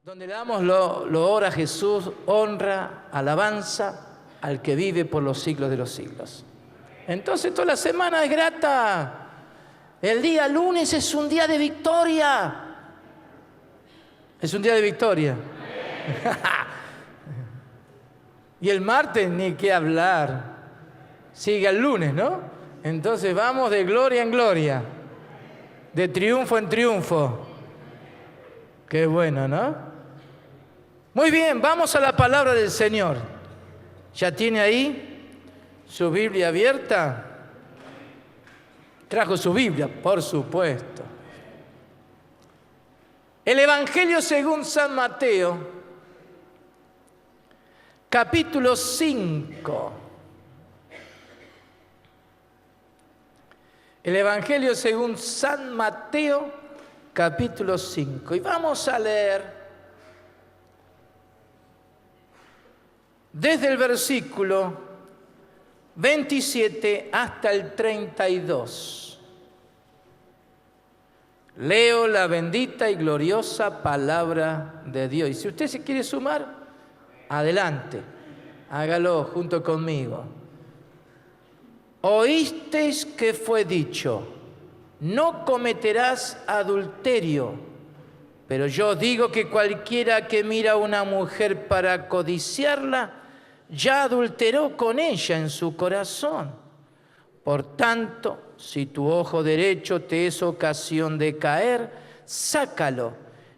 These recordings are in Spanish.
donde le damos loor a Jesús, honra, alabanza al que vive por los siglos de los siglos. Entonces toda la semana es grata. El día lunes es un día de victoria. Es un día de victoria. Y el martes ni qué hablar. Sigue el lunes, ¿no? Entonces vamos de gloria en gloria. De triunfo en triunfo. Qué bueno, ¿no? Muy bien, vamos a la palabra del Señor. ¿Ya tiene ahí su Biblia abierta? Trajo su Biblia, por supuesto. El Evangelio según San Mateo, capítulo 5. El Evangelio según San Mateo, capítulo 5. Y vamos a leer desde el versículo 27 hasta el 32. Leo la bendita y gloriosa palabra de Dios. Y si usted se quiere sumar, adelante, hágalo junto conmigo. Oísteis que fue dicho, no cometerás adulterio. Pero yo digo que cualquiera que mira a una mujer para codiciarla, ya adulteró con ella en su corazón. Por tanto, si tu ojo derecho te es ocasión de caer, sácalo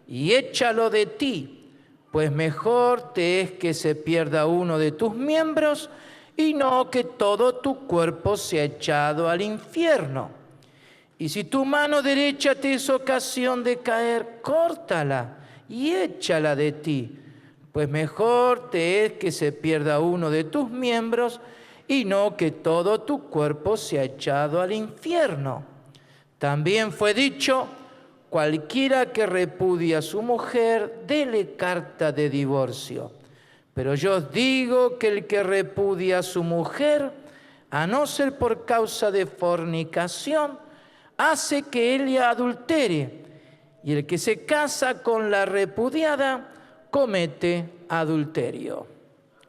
y échalo de ti, pues mejor te es que se pierda uno de tus miembros y no que todo tu cuerpo sea echado al infierno. Y si tu mano derecha te es ocasión de caer, córtala y échala de ti, pues mejor te es que se pierda uno de tus miembros y no que todo tu cuerpo sea echado al infierno. También fue dicho, cualquiera que repudia a su mujer, dele carta de divorcio. Pero yo os digo que el que repudia a su mujer, a no ser por causa de fornicación, hace que ella adultere, y el que se casa con la repudiada comete adulterio.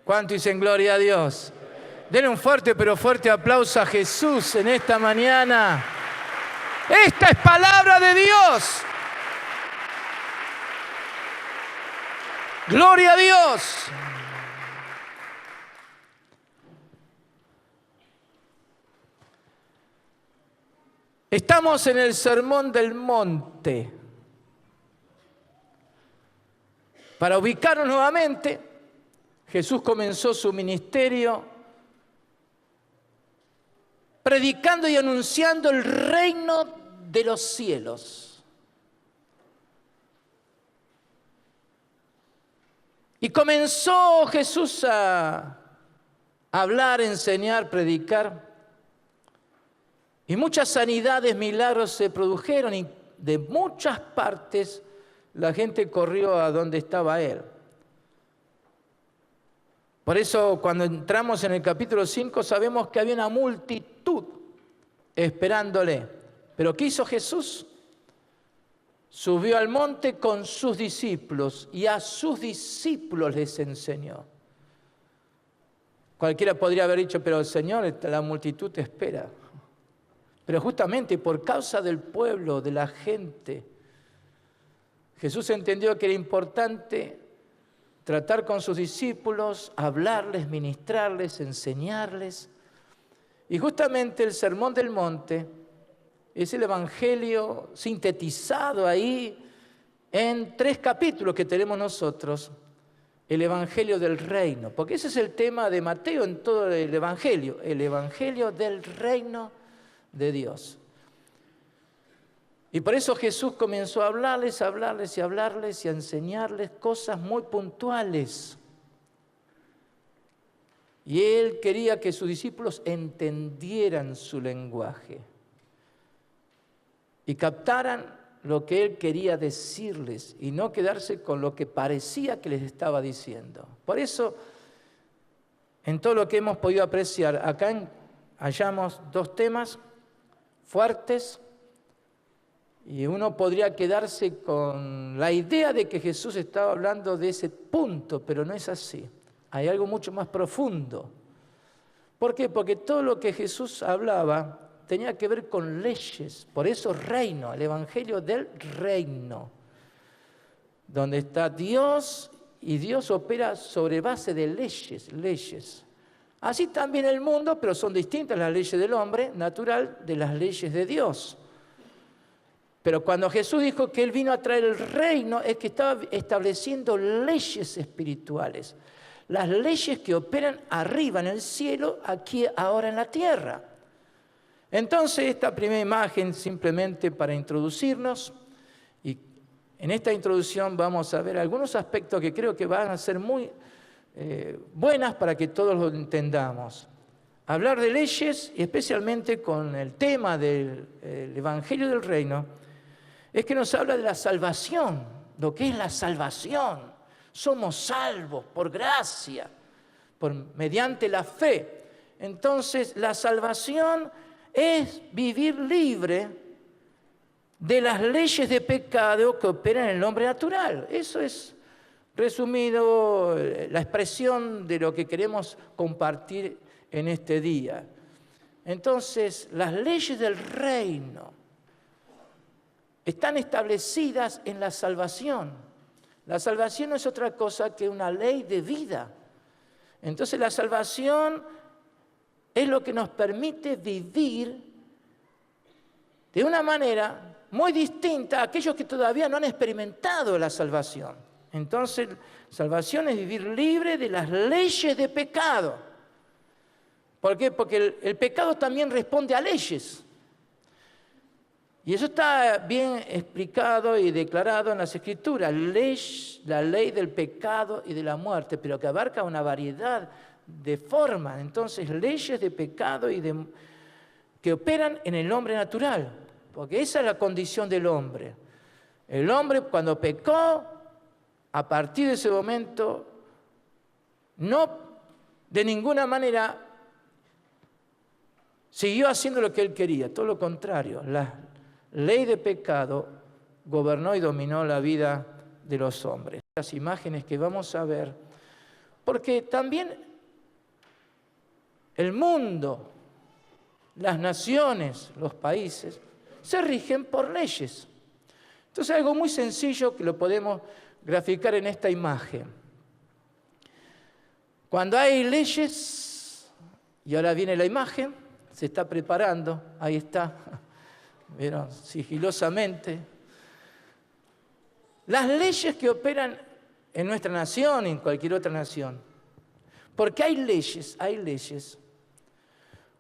¿Cuánto dicen gloria a Dios? Denle un fuerte pero fuerte aplauso a Jesús en esta mañana. Esta es palabra de Dios. Gloria a Dios. Estamos en el Sermón del Monte. Para ubicarnos nuevamente, Jesús comenzó su ministerio predicando y anunciando el reino de los cielos. Y comenzó Jesús a hablar, enseñar, predicar. Y muchas sanidades, milagros se produjeron y de muchas partes la gente corrió a donde estaba Él. Por eso cuando entramos en el capítulo 5 sabemos que había una multitud esperándole. ¿Pero qué hizo Jesús? Subió al monte con sus discípulos y a sus discípulos les enseñó. Cualquiera podría haber dicho, pero Señor, la multitud te espera. Pero justamente por causa del pueblo, de la gente, Jesús entendió que era importante tratar con sus discípulos, hablarles, ministrarles, enseñarles. Y justamente el Sermón del Monte es el Evangelio sintetizado ahí en 3 capítulos que tenemos nosotros, el Evangelio del Reino. Porque ese es el tema de Mateo en todo el Evangelio del Reino de Dios. Y por eso Jesús comenzó a hablarles y a enseñarles cosas muy puntuales. Y Él quería que sus discípulos entendieran su lenguaje y captaran lo que Él quería decirles y no quedarse con lo que parecía que les estaba diciendo. Por eso, en todo lo que hemos podido apreciar, acá hallamos 2 temas fuertes Y uno podría quedarse con la idea de que Jesús estaba hablando de ese punto, pero no es así. Hay algo mucho más profundo. ¿Por qué? Porque todo lo que Jesús hablaba tenía que ver con leyes. Por eso reino, el evangelio del reino, donde está Dios y Dios opera sobre base de leyes. Así también el mundo, pero son distintas las leyes del hombre natural de las leyes de Dios. Pero cuando Jesús dijo que Él vino a traer el reino, es que estaba estableciendo leyes espirituales. Las leyes que operan arriba en el cielo, aquí ahora en la tierra. Entonces, esta primera imagen simplemente para introducirnos. Y en esta introducción vamos a ver algunos aspectos que creo que van a ser muy buenas para que todos lo entendamos. Hablar de leyes, y especialmente con el tema del Evangelio del Reino, es que nos habla de la salvación, lo que es la salvación. Somos salvos por gracia, mediante la fe. Entonces, la salvación es vivir libre de las leyes de pecado que operan en el hombre natural. Eso es, resumido, la expresión de lo que queremos compartir en este día. Entonces, las leyes del reino están establecidas en la salvación. La salvación no es otra cosa que una ley de vida. Entonces la salvación es lo que nos permite vivir de una manera muy distinta a aquellos que todavía no han experimentado la salvación. Entonces, salvación es vivir libre de las leyes de pecado. ¿Por qué? Porque el pecado también responde a leyes. Y eso está bien explicado y declarado en las Escrituras, la ley del pecado y de la muerte, pero que abarca una variedad de formas. Entonces, leyes de pecado que operan en el hombre natural, porque esa es la condición del hombre. El hombre, cuando pecó, a partir de ese momento, no de ninguna manera siguió haciendo lo que él quería, todo lo contrario. La ley de pecado gobernó y dominó la vida de los hombres. Las imágenes que vamos a ver, porque también el mundo, las naciones, los países, se rigen por leyes. Entonces, algo muy sencillo que lo podemos graficar en esta imagen. Cuando hay leyes, y ahora viene la imagen, se está preparando, ahí está, vieron, sigilosamente. Las leyes que operan en nuestra nación y en cualquier otra nación. Porque hay leyes.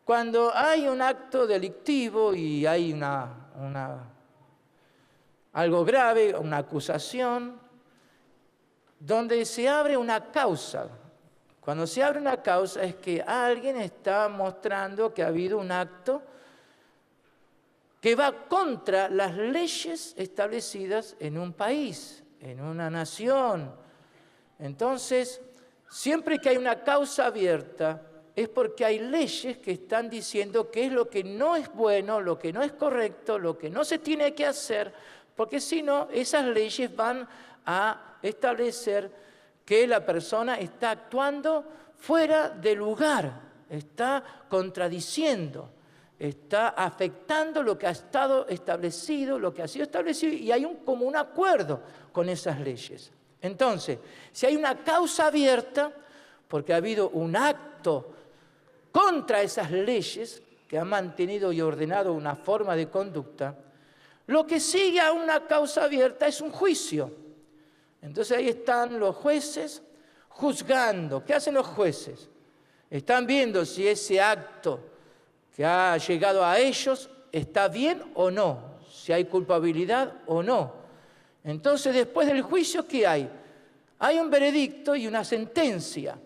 Cuando hay un acto delictivo y hay algo grave, una acusación, donde se abre una causa. Cuando se abre una causa es que alguien está mostrando que ha habido un acto que va contra las leyes establecidas en un país, en una nación. Entonces, siempre que hay una causa abierta, es porque hay leyes que están diciendo qué es lo que no es bueno, lo que no es correcto, lo que no se tiene que hacer, porque si no, esas leyes van a establecer que la persona está actuando fuera de lugar, está contradiciendo, está afectando lo que ha estado establecido, lo que ha sido establecido, y hay como un acuerdo con esas leyes. Entonces, si hay una causa abierta, porque ha habido un acto contra esas leyes que han mantenido y ordenado una forma de conducta, lo que sigue a una causa abierta es un juicio. Entonces ahí están los jueces juzgando. ¿Qué hacen los jueces? Están viendo si ese acto que ha llegado a ellos está bien o no, si hay culpabilidad o no. Entonces, después del juicio, ¿qué hay? Hay un veredicto y una sentencia.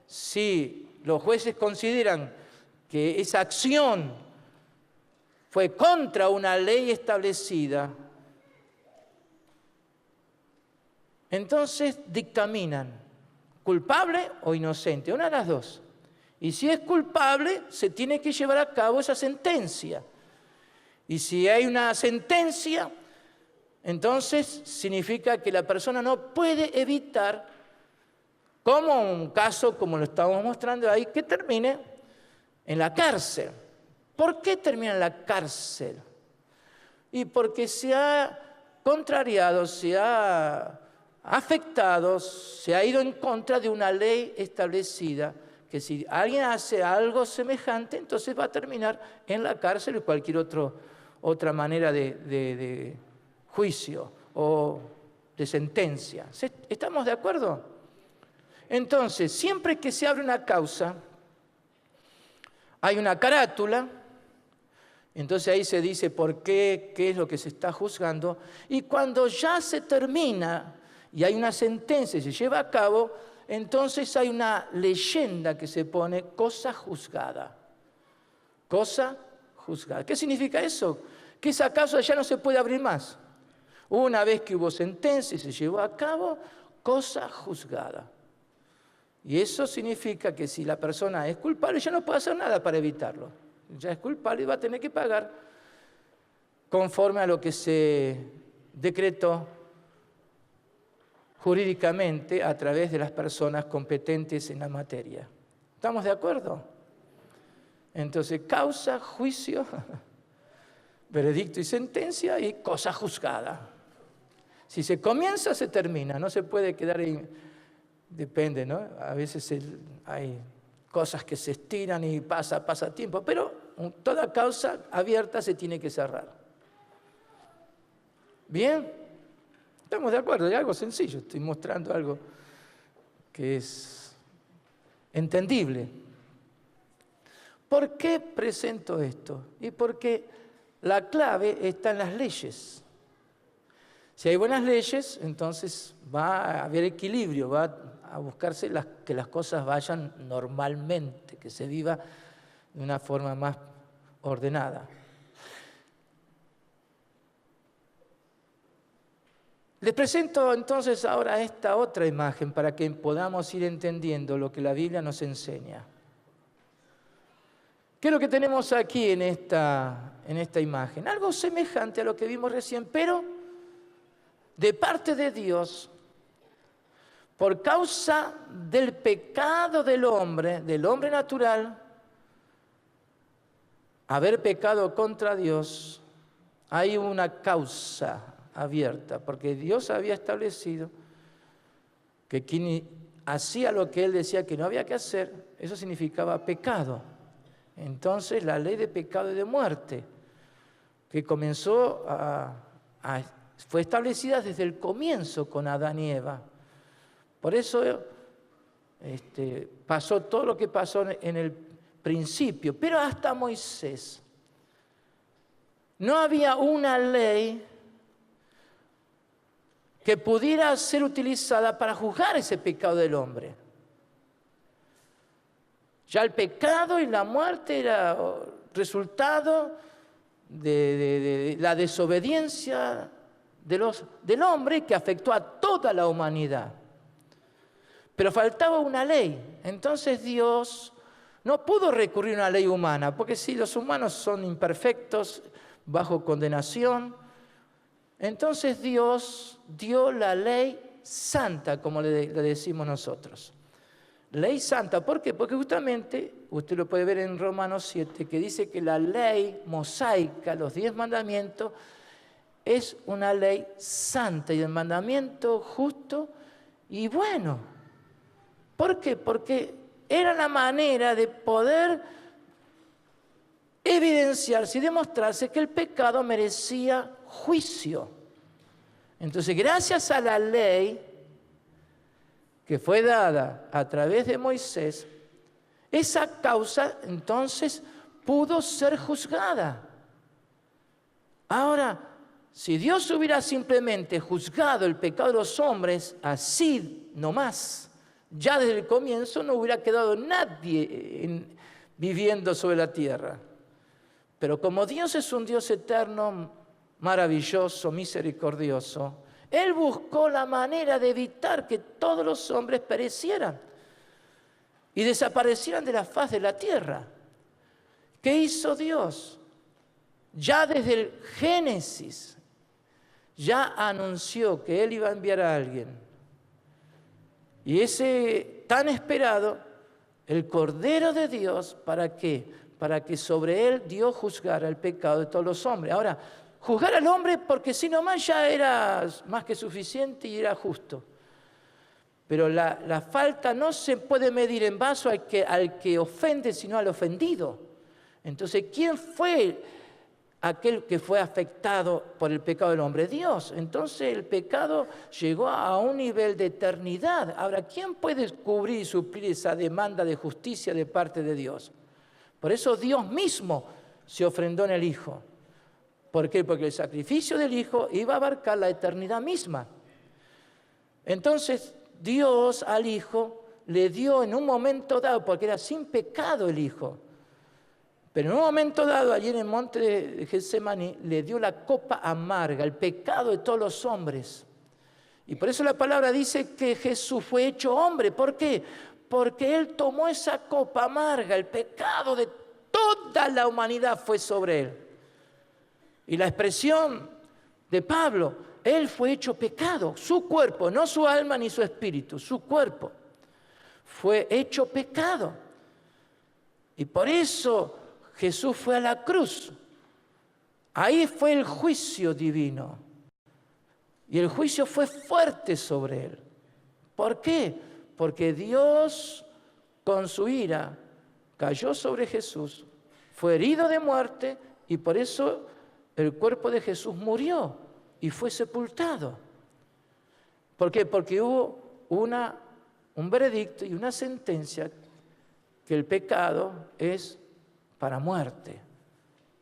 Si los jueces consideran que esa acción fue contra una ley establecida, entonces dictaminan culpable o inocente, una de las dos. Y si es culpable, se tiene que llevar a cabo esa sentencia. Y si hay una sentencia, entonces significa que la persona no puede evitar, como un caso como lo estamos mostrando ahí, que termine en la cárcel. ¿Por qué termina en la cárcel? Y porque se ha contrariado, se ha afectado, se ha ido en contra de una ley establecida, que si alguien hace algo semejante, entonces va a terminar en la cárcel o cualquier otra manera de juicio o de sentencia. ¿Estamos de acuerdo? Entonces, siempre que se abre una causa, hay una carátula. Entonces ahí se dice por qué es lo que se está juzgando. Y cuando ya se termina y hay una sentencia y se lleva a cabo, entonces hay una leyenda que se pone, cosa juzgada. Cosa juzgada. ¿Qué significa eso? Que esa causa ya no se puede abrir más. Una vez que hubo sentencia y se llevó a cabo, cosa juzgada. Y eso significa que si la persona es culpable, ya no puede hacer nada para evitarlo. Ya es culpable y va a tener que pagar conforme a lo que se decretó jurídicamente a través de las personas competentes en la materia. ¿Estamos de acuerdo? Entonces, causa, juicio, veredicto y sentencia y cosa juzgada. Si se comienza, se termina. No se puede quedar ahí. Depende, ¿no? A veces hay cosas que se estiran y pasa tiempo, pero toda causa abierta se tiene que cerrar. ¿Bien? Estamos de acuerdo, es algo sencillo, estoy mostrando algo que es entendible. ¿Por qué presento esto? Y porque la clave está en las leyes. Si hay buenas leyes, entonces va a haber equilibrio, va a buscarse que las cosas vayan normalmente, que se viva de una forma más ordenada. Les presento entonces ahora esta otra imagen para que podamos ir entendiendo lo que la Biblia nos enseña. ¿Qué es lo que tenemos aquí en esta imagen? Algo semejante a lo que vimos recién, pero de parte de Dios, por causa del pecado del hombre natural, haber pecado contra Dios, hay una causa abierta, porque Dios había establecido que quien hacía lo que Él decía que no había que hacer, eso significaba pecado. Entonces la ley de pecado y de muerte, que fue establecida desde el comienzo con Adán y Eva. Por eso pasó todo lo que pasó en el principio, pero hasta Moisés. No había una ley que pudiera ser utilizada para juzgar ese pecado del hombre. Ya el pecado y la muerte era resultado de la desobediencia del hombre que afectó a toda la humanidad. Pero faltaba una ley. Entonces Dios no pudo recurrir a una ley humana, porque si los humanos son imperfectos, bajo condenación, entonces Dios dio la ley santa, como le decimos nosotros. Ley santa, ¿por qué? Porque justamente, usted lo puede ver en Romanos 7, que dice que la ley mosaica, los 10 mandamientos, es una ley santa y el mandamiento justo y bueno. ¿Por qué? Porque era la manera de poder evidenciarse y demostrarse que el pecado merecía juicio. Entonces, gracias a la ley que fue dada a través de Moisés, esa causa entonces pudo ser juzgada. Ahora, si Dios hubiera simplemente juzgado el pecado de los hombres así nomás, ya desde el comienzo no hubiera quedado nadie viviendo sobre la tierra. Pero como Dios es un Dios eterno, maravilloso, misericordioso, Él buscó la manera de evitar que todos los hombres perecieran y desaparecieran de la faz de la tierra. ¿Qué hizo Dios? Ya desde el Génesis, ya anunció que Él iba a enviar a alguien. Y ese tan esperado, el Cordero de Dios, ¿para qué? Para que sobre Él Dios juzgara el pecado de todos los hombres. Ahora, juzgar al hombre porque si nomás ya era más que suficiente y era justo. Pero la falta no se puede medir en base al que ofende, sino al ofendido. Entonces, ¿quién fue aquel que fue afectado por el pecado del hombre? Dios. Entonces el pecado llegó a un nivel de eternidad. Ahora, ¿quién puede cubrir y suplir esa demanda de justicia de parte de Dios? Por eso Dios mismo se ofrendó en el Hijo. ¿Por qué? Porque el sacrificio del Hijo iba a abarcar la eternidad misma. Entonces Dios al Hijo le dio en un momento dado, porque era sin pecado el Hijo, pero en un momento dado, allí en el monte de Getsemaní, le dio la copa amarga, el pecado de todos los hombres. Y por eso la palabra dice que Jesús fue hecho hombre. ¿Por qué? Porque Él tomó esa copa amarga, el pecado de toda la humanidad fue sobre Él. Y la expresión de Pablo, Él fue hecho pecado, su cuerpo, no su alma ni su espíritu, su cuerpo fue hecho pecado. Y por eso Jesús fue a la cruz. Ahí fue el juicio divino. Y el juicio fue fuerte sobre Él. ¿Por qué? Porque Dios, con su ira, cayó sobre Jesús, fue herido de muerte y por eso el cuerpo de Jesús murió y fue sepultado. ¿Por qué? Porque hubo un veredicto y una sentencia que el pecado es para muerte.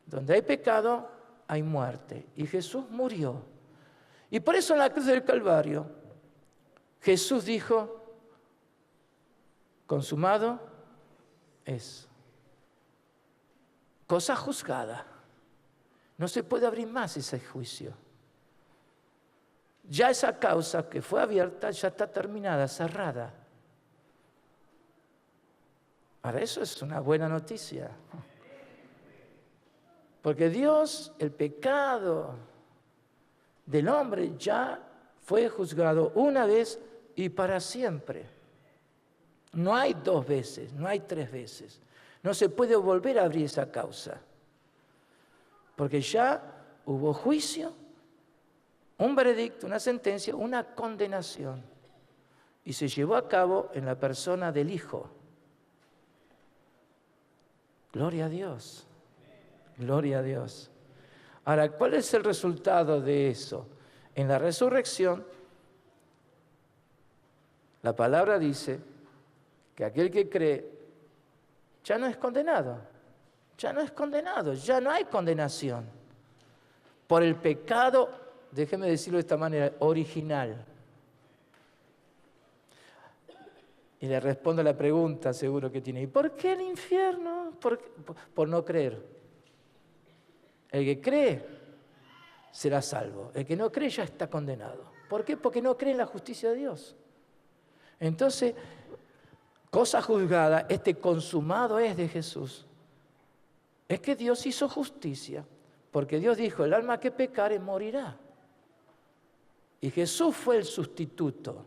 Donde hay pecado, hay muerte. Y Jesús murió. Y por eso en la cruz del Calvario, Jesús dijo, consumado es. Cosa juzgada. No se puede abrir más ese juicio. Ya esa causa que fue abierta ya está terminada, cerrada. Para eso es una buena noticia. Porque Dios, el pecado del hombre ya fue juzgado una vez y para siempre. No hay 2 veces, no hay 3 veces. No se puede volver a abrir esa causa. Porque ya hubo juicio, un veredicto, una sentencia, una condenación. Y se llevó a cabo en la persona del Hijo. Gloria a Dios. Gloria a Dios. Ahora, ¿cuál es el resultado de eso? En la resurrección, la palabra dice que aquel que cree ya no es condenado. Ya no es condenado, ya no hay condenación. Por el pecado, déjeme decirlo de esta manera, original. Y le respondo a la pregunta seguro que tiene. ¿Y por qué el infierno? Por no creer. El que cree será salvo. El que no cree ya está condenado. ¿Por qué? Porque no cree en la justicia de Dios. Entonces, cosa juzgada, este consumado es de Jesús. Es que Dios hizo justicia. Porque Dios dijo, el alma que pecare morirá. Y Jesús fue el sustituto.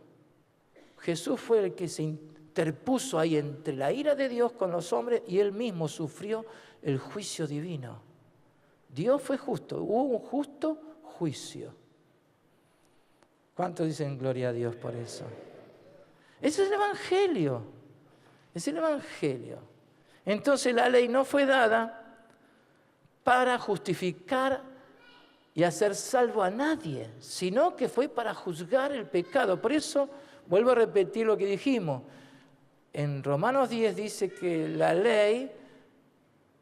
Jesús fue el que se interpuso ahí entre la ira de Dios con los hombres y Él mismo sufrió el juicio divino. Dios fue justo, hubo un justo juicio. ¿Cuántos dicen gloria a Dios por eso? Ese es el Evangelio, es el Evangelio. Entonces la ley no fue dada para justificar y hacer salvo a nadie, sino que fue para juzgar el pecado. Por eso, vuelvo a repetir lo que dijimos. En Romanos 10 dice que la ley,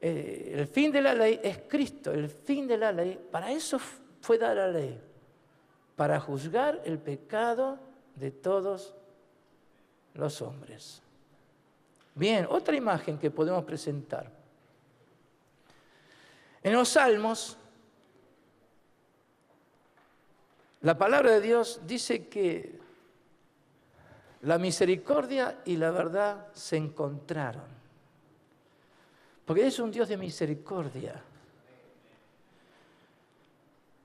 el fin de la ley es Cristo. El fin de la ley, para eso fue dada la ley. Para juzgar el pecado de todos los hombres. Bien, otra imagen que podemos presentar. En los Salmos, la palabra de Dios dice que la misericordia y la verdad se encontraron. Porque es un Dios de misericordia.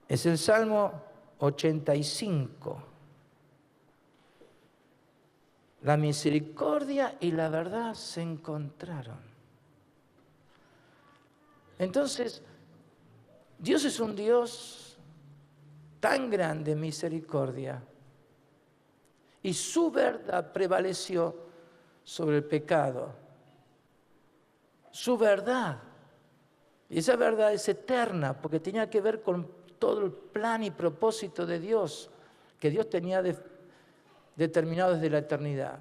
Es el Salmo 85. La misericordia y la verdad se encontraron. Entonces, Dios es un Dios tan grande en misericordia y su verdad prevaleció sobre el pecado. Su verdad. Y esa verdad es eterna porque tenía que ver con todo el plan y propósito de Dios que Dios tenía determinado desde la eternidad.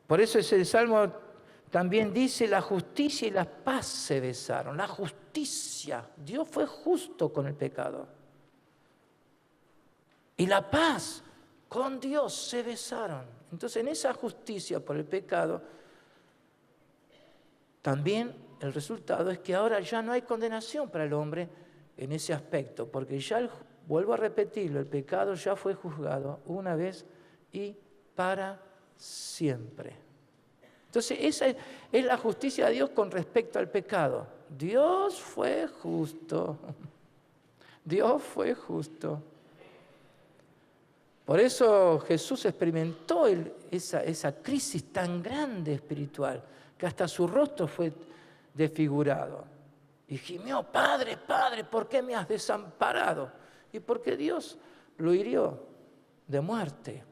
Por eso el Salmo también dice: la justicia y la paz se besaron. La justicia, Dios fue justo con el pecado. Y la paz con Dios se besaron. Entonces, en esa justicia por el pecado, también el resultado es que ahora ya no hay condenación para el hombre en ese aspecto, porque ya, vuelvo a repetirlo, el pecado ya fue juzgado una vez y para siempre. Entonces, esa es la justicia de Dios con respecto al pecado. Dios fue justo. Dios fue justo. Por eso Jesús experimentó esa crisis tan grande espiritual, que hasta su rostro fue desfigurado. Y gimió: Padre, Padre, ¿por qué me has desamparado? Y porque Dios lo hirió de muerte.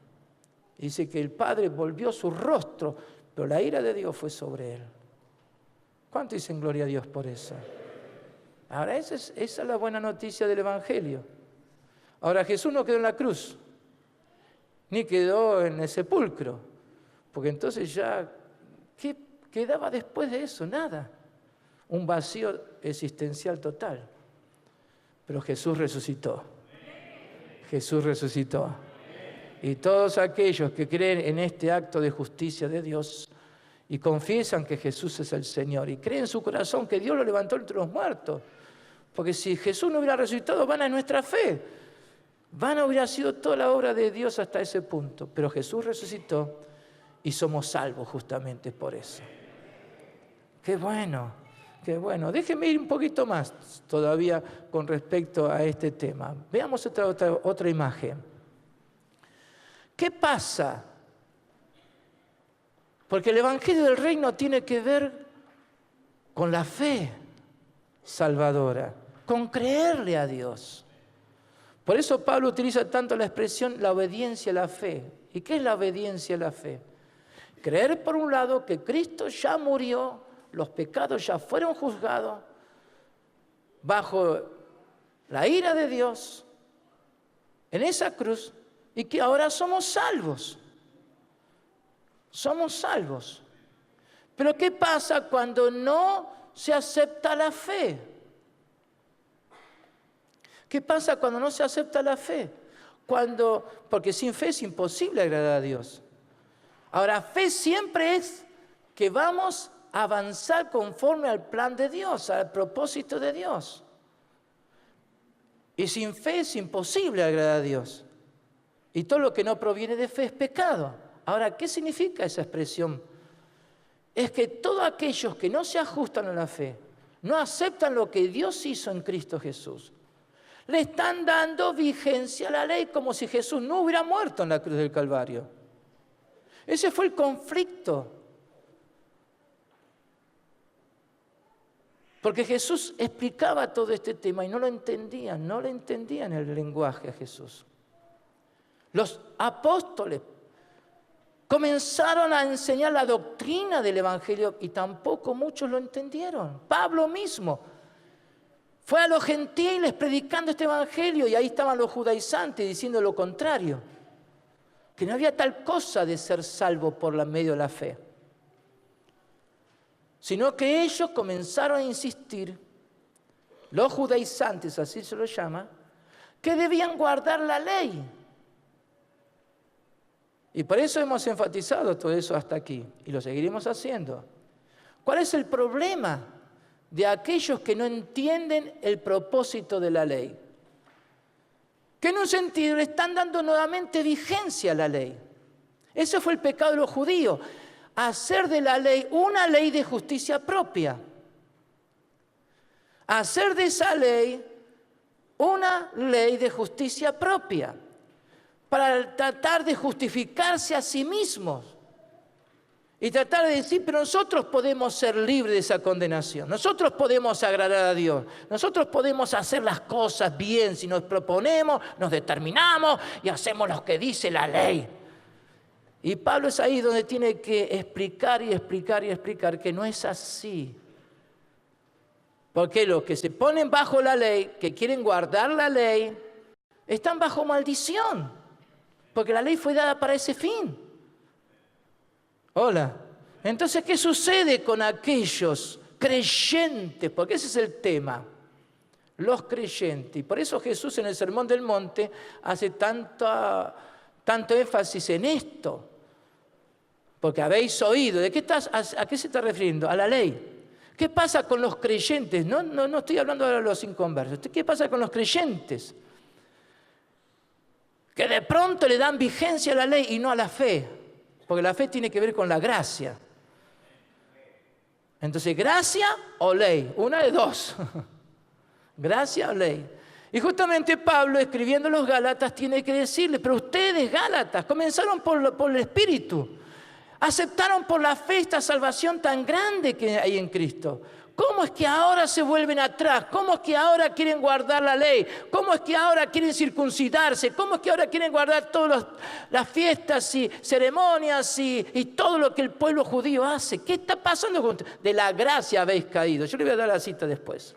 Dice que el Padre volvió su rostro, pero la ira de Dios fue sobre él. ¿Cuánto dicen gloria a Dios por eso? Ahora, esa es la buena noticia del Evangelio. Ahora, Jesús no quedó en la cruz, ni quedó en el sepulcro, porque entonces ya, ¿qué quedaba después de eso? Nada. Un vacío existencial total. Pero Jesús resucitó. Jesús resucitó. Y todos aquellos que creen en este acto de justicia de Dios y confiesan que Jesús es el Señor y creen en su corazón que Dios lo levantó entre los muertos, porque si Jesús no hubiera resucitado, vana es nuestra fe. Vana hubiera sido toda la obra de Dios hasta ese punto. Pero Jesús resucitó y somos salvos justamente por eso. ¡Qué bueno! ¡Qué bueno! Déjenme ir un poquito más todavía con respecto a este tema. Veamos otra imagen. ¿Qué pasa? Porque el Evangelio del Reino tiene que ver con la fe salvadora, con creerle a Dios. Por eso Pablo utiliza tanto la expresión la obediencia a la fe. ¿Y qué es la obediencia a la fe? Creer, por un lado, que Cristo ya murió, los pecados ya fueron juzgados bajo la ira de Dios en esa cruz y que ahora somos salvos. Somos salvos. Pero ¿qué pasa cuando no se acepta la fe? ¿Qué pasa cuando no se acepta la fe? Porque sin fe es imposible agradar a Dios. Ahora, fe siempre es que vamos a avanzar conforme al plan de Dios, al propósito de Dios. Y sin fe es imposible agradar a Dios. Y todo lo que no proviene de fe es pecado. Ahora, ¿qué significa esa expresión? Es que todos aquellos que no se ajustan a la fe, no aceptan lo que Dios hizo en Cristo Jesús, le están dando vigencia a la ley como si Jesús no hubiera muerto en la cruz del Calvario. Ese fue el conflicto. Porque Jesús explicaba todo este tema y no lo entendían el lenguaje a Jesús. Los apóstoles comenzaron a enseñar la doctrina del Evangelio y tampoco muchos lo entendieron. Pablo mismo fue a los gentiles predicando este Evangelio y ahí estaban los judaizantes diciendo lo contrario, que no había tal cosa de ser salvo por medio de la fe, sino que ellos comenzaron a insistir, los judaizantes, así se lo llama, que debían guardar la ley. Y por eso hemos enfatizado todo eso hasta aquí, y lo seguiremos haciendo. ¿Cuál es el problema de aquellos que no entienden el propósito de la ley? Que en un sentido le están dando nuevamente vigencia a la ley. Ese fue el pecado de los judíos, hacer de la ley una ley de justicia propia. Hacer de esa ley una ley de justicia propia, para tratar de justificarse a sí mismos. Y tratar de decir, pero nosotros podemos ser libres de esa condenación. Nosotros podemos agradar a Dios. Nosotros podemos hacer las cosas bien si nos proponemos, nos determinamos y hacemos lo que dice la ley. Y Pablo es ahí donde tiene que explicar y explicar y explicar que no es así. Porque los que se ponen bajo la ley, que quieren guardar la ley, están bajo maldición. Porque la ley fue dada para ese fin. Hola. Entonces, ¿qué sucede con aquellos creyentes? Porque ese es el tema. Los creyentes. Y por eso Jesús en el Sermón del Monte hace tanto énfasis en esto. Porque habéis oído. ¿A qué se está refiriendo? A la ley. ¿Qué pasa con los creyentes? No estoy hablando de los inconversos. ¿Qué pasa con los creyentes? Que de pronto le dan vigencia a la ley y no a la fe. Porque la fe tiene que ver con la gracia. Entonces, ¿gracia o ley? Una de dos. Gracia o ley. Y justamente Pablo, escribiendo a los Gálatas, tiene que decirle, pero ustedes, Gálatas, comenzaron por el Espíritu. Aceptaron por la fe esta salvación tan grande que hay en Cristo. ¿Cómo es que ahora se vuelven atrás? ¿Cómo es que ahora quieren guardar la ley? ¿Cómo es que ahora quieren circuncidarse? ¿Cómo es que ahora quieren guardar todas las fiestas y ceremonias y todo lo que el pueblo judío hace? ¿Qué está pasando con ustedes? De la gracia habéis caído. Yo le voy a dar la cita después.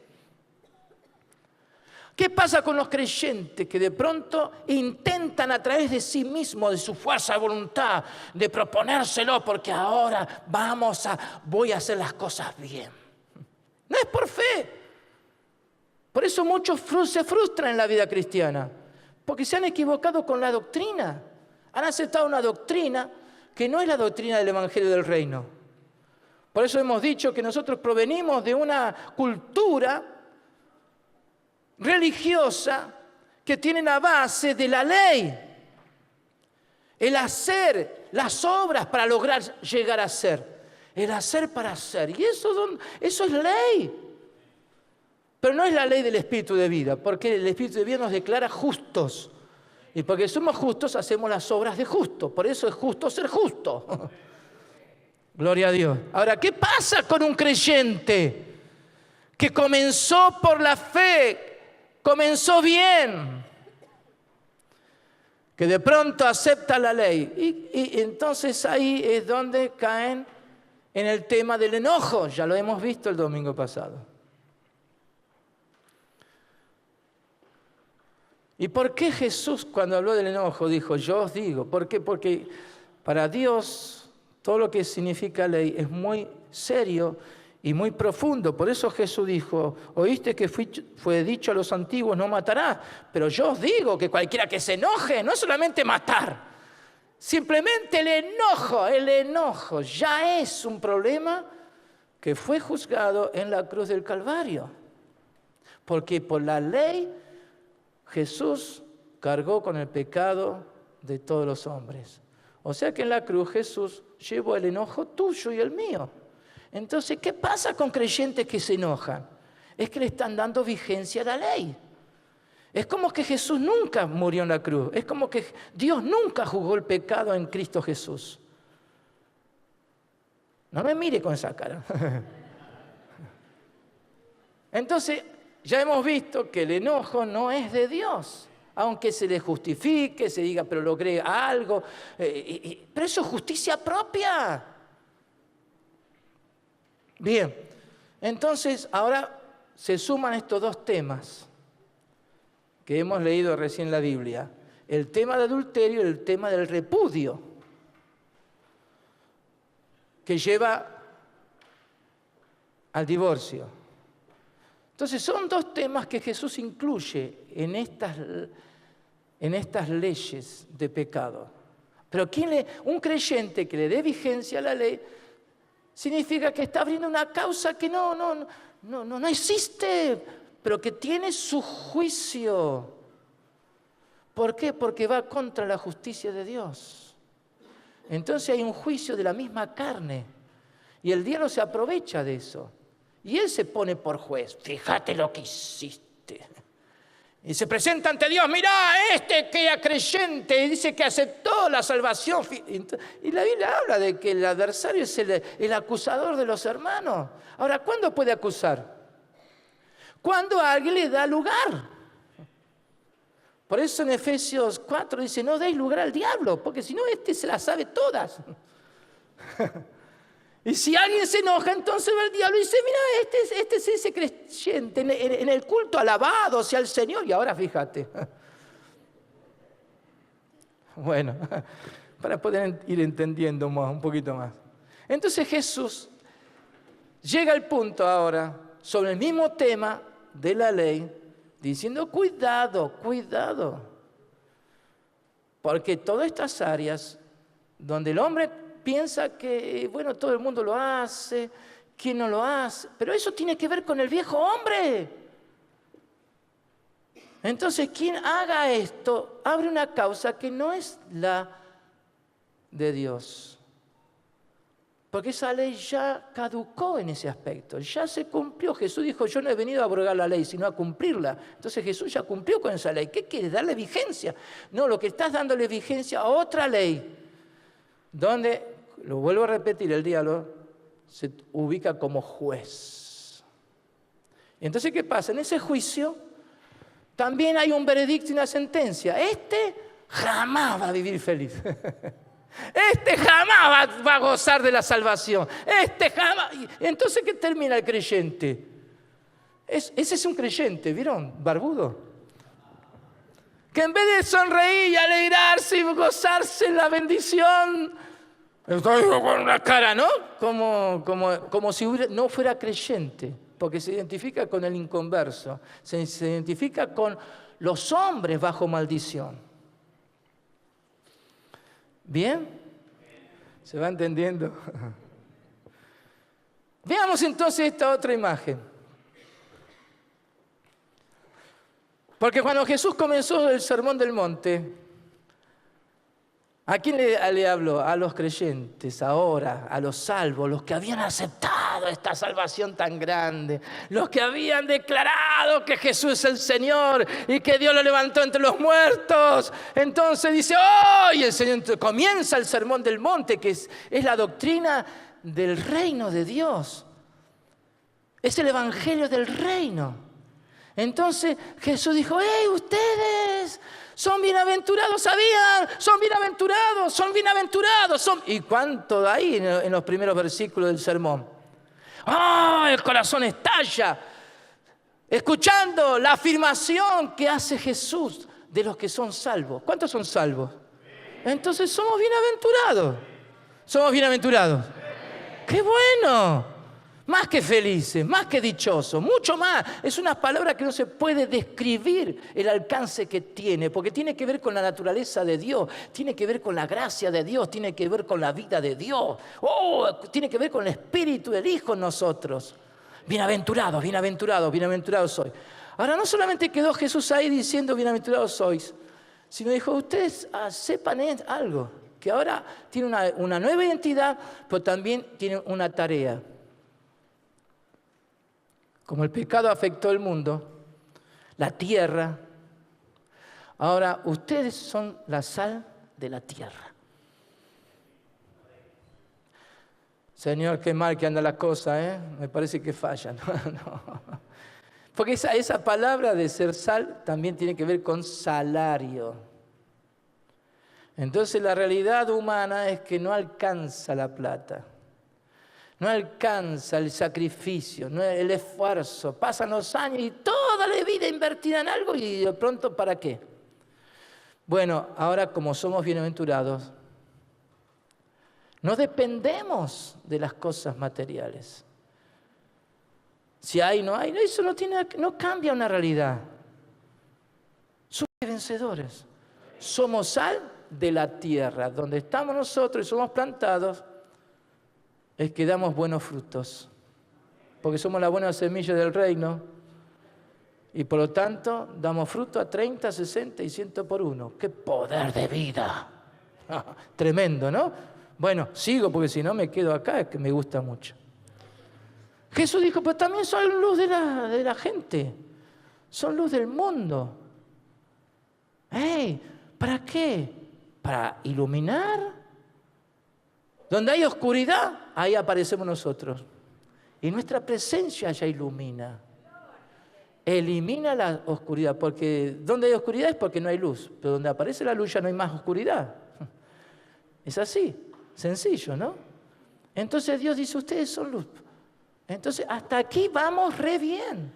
¿Qué pasa con los creyentes que de pronto intentan a través de sí mismos, de su fuerza de voluntad, de proponérselo porque ahora voy a hacer las cosas bien? No es por fe. Por eso muchos se frustran en la vida cristiana, porque se han equivocado con la doctrina. Han aceptado una doctrina que no es la doctrina del Evangelio del Reino. Por eso hemos dicho que nosotros provenimos de una cultura religiosa que tiene la base de la ley. El hacer las obras para lograr llegar a ser. El hacer para hacer. Y eso es ley. Pero no es la ley del Espíritu de vida, porque el Espíritu de vida nos declara justos. Y porque somos justos, hacemos las obras de justo. Por eso es justo ser justo. Gloria a Dios. Ahora, ¿qué pasa con un creyente que comenzó por la fe, comenzó bien, que de pronto acepta la ley? Y entonces ahí es donde caen en el tema del enojo. Ya lo hemos visto el domingo pasado. ¿Y por qué Jesús cuando habló del enojo dijo, yo os digo? ¿Por qué? Porque para Dios todo lo que significa ley es muy serio y muy profundo. Por eso Jesús dijo, oíste que fue dicho a los antiguos, no matarás. Pero yo os digo que cualquiera que se enoje, no es solamente matar. Simplemente el enojo ya es un problema que fue juzgado en la cruz del Calvario. Porque por la ley Jesús cargó con el pecado de todos los hombres. O sea que en la cruz Jesús llevó el enojo tuyo y el mío. Entonces, ¿qué pasa con creyentes que se enojan? Es que le están dando vigencia a la ley. Es como que Jesús nunca murió en la cruz. Es como que Dios nunca juzgó el pecado en Cristo Jesús. No me mire con esa cara. Entonces, ya hemos visto que el enojo no es de Dios. Aunque se le justifique, se diga, pero logré algo. Pero eso es justicia propia. Bien, entonces ahora se suman estos dos temas que hemos leído recién en la Biblia. El tema del adulterio y el tema del repudio, que lleva al divorcio. Entonces son dos temas que Jesús incluye en estas leyes de pecado. Pero un creyente que le dé vigencia a la ley significa que está abriendo una causa que no existe, pero que tiene su juicio. ¿Por qué? Porque va contra la justicia de Dios. Entonces hay un juicio de la misma carne. Y el diablo se aprovecha de eso. Y él se pone por juez. Fíjate lo que hiciste. Y se presenta ante Dios, mirá, este que era creyente, dice que aceptó la salvación. Y la Biblia habla de que el adversario es el acusador de los hermanos. Ahora, ¿cuándo puede acusar? Cuando a alguien le da lugar. Por eso en Efesios 4 dice, no deis lugar al diablo, porque si no, se las sabe todas. Y si alguien se enoja, entonces va el diablo y dice, mira, este es ese creyente en el culto alabado sea el Señor. Y ahora fíjate. Bueno, para poder ir entendiendo un poquito más. Entonces Jesús llega al punto ahora, sobre el mismo tema de la ley, diciendo, cuidado, cuidado. Porque todas estas áreas donde el hombre piensa que, bueno, todo el mundo lo hace, ¿quién no lo hace? Pero eso tiene que ver con el viejo hombre. Entonces, quien haga esto, abre una causa que no es la de Dios. Porque esa ley ya caducó en ese aspecto, ya se cumplió. Jesús dijo, yo no he venido a abrogar la ley, sino a cumplirla. Entonces Jesús ya cumplió con esa ley. ¿Qué quieres? ¿Darle vigencia? No, lo que estás dándole vigencia a otra ley, donde, lo vuelvo a repetir, el diablo se ubica como juez. Entonces, ¿qué pasa? En ese juicio también hay un veredicto y una sentencia. Este jamás va a vivir feliz. Este jamás va a gozar de la salvación. Este jamás. Entonces, ¿qué termina el creyente? Ese es un creyente, ¿vieron? Barbudo. Que en vez de sonreír y alegrarse y gozarse en la bendición, estoy con una cara, ¿no? Como si no fuera creyente, porque se identifica con el inconverso, se identifica con los hombres bajo maldición. ¿Bien? ¿Se va entendiendo? Veamos entonces esta otra imagen. Porque cuando Jesús comenzó el Sermón del Monte, ¿a quién le habló? A los creyentes ahora, a los salvos, los que habían aceptado esta salvación tan grande, los que habían declarado que Jesús es el Señor y que Dios lo levantó entre los muertos. Entonces dice, ¡oh! Y el Señor comienza el Sermón del Monte, que es la doctrina del reino de Dios. Es el evangelio del reino. Entonces Jesús dijo, ¡hey, ustedes! Son bienaventurados, ¿sabían? Son bienaventurados, son bienaventurados. ¿Y cuánto hay en los primeros versículos del sermón? ¡Oh! El corazón estalla, escuchando la afirmación que hace Jesús de los que son salvos. ¿Cuántos son salvos? Entonces somos bienaventurados. Somos bienaventurados. ¡Qué bueno! Más que felices, más que dichosos, mucho más. Es una palabra que no se puede describir el alcance que tiene, porque tiene que ver con la naturaleza de Dios, tiene que ver con la gracia de Dios, tiene que ver con la vida de Dios, tiene que ver con el Espíritu del Hijo en nosotros. Bienaventurados, bienaventurados, bienaventurados sois. Ahora, no solamente quedó Jesús ahí diciendo bienaventurados sois, sino dijo, ustedes sepan algo, que ahora tiene una nueva identidad, pero también tiene una tarea. Como el pecado afectó el mundo, la tierra, ahora ustedes son la sal de la tierra. Señor, qué mal que anda la cosa, ¿eh? Me parece que falla. No. Porque esa palabra de ser sal también tiene que ver con salario. Entonces la realidad humana es que no alcanza la plata. No alcanza el sacrificio, no el esfuerzo. Pasan los años y toda la vida invertida en algo y de pronto, ¿para qué? Bueno, ahora como somos bienaventurados, no dependemos de las cosas materiales. Si hay, no hay, eso no cambia una realidad. Somos vencedores. Somos sal de la tierra. Donde estamos nosotros y somos plantados, es que damos buenos frutos, porque somos la buena semilla del reino y por lo tanto damos fruto a 30, 60 y 100 por uno. ¡Qué poder de vida! Tremendo, ¿no? Bueno, sigo porque si no me quedo acá, es que me gusta mucho. Jesús dijo, pero también son luz de la gente, son luz del mundo. ¡Ey! ¿Para qué? ¿Para iluminar? Donde hay oscuridad, ahí aparecemos nosotros. Y nuestra presencia ya ilumina. Elimina la oscuridad, porque donde hay oscuridad es porque no hay luz, pero donde aparece la luz ya no hay más oscuridad. Es así, sencillo, ¿no? Entonces Dios dice, ustedes son luz. Entonces hasta aquí vamos re bien.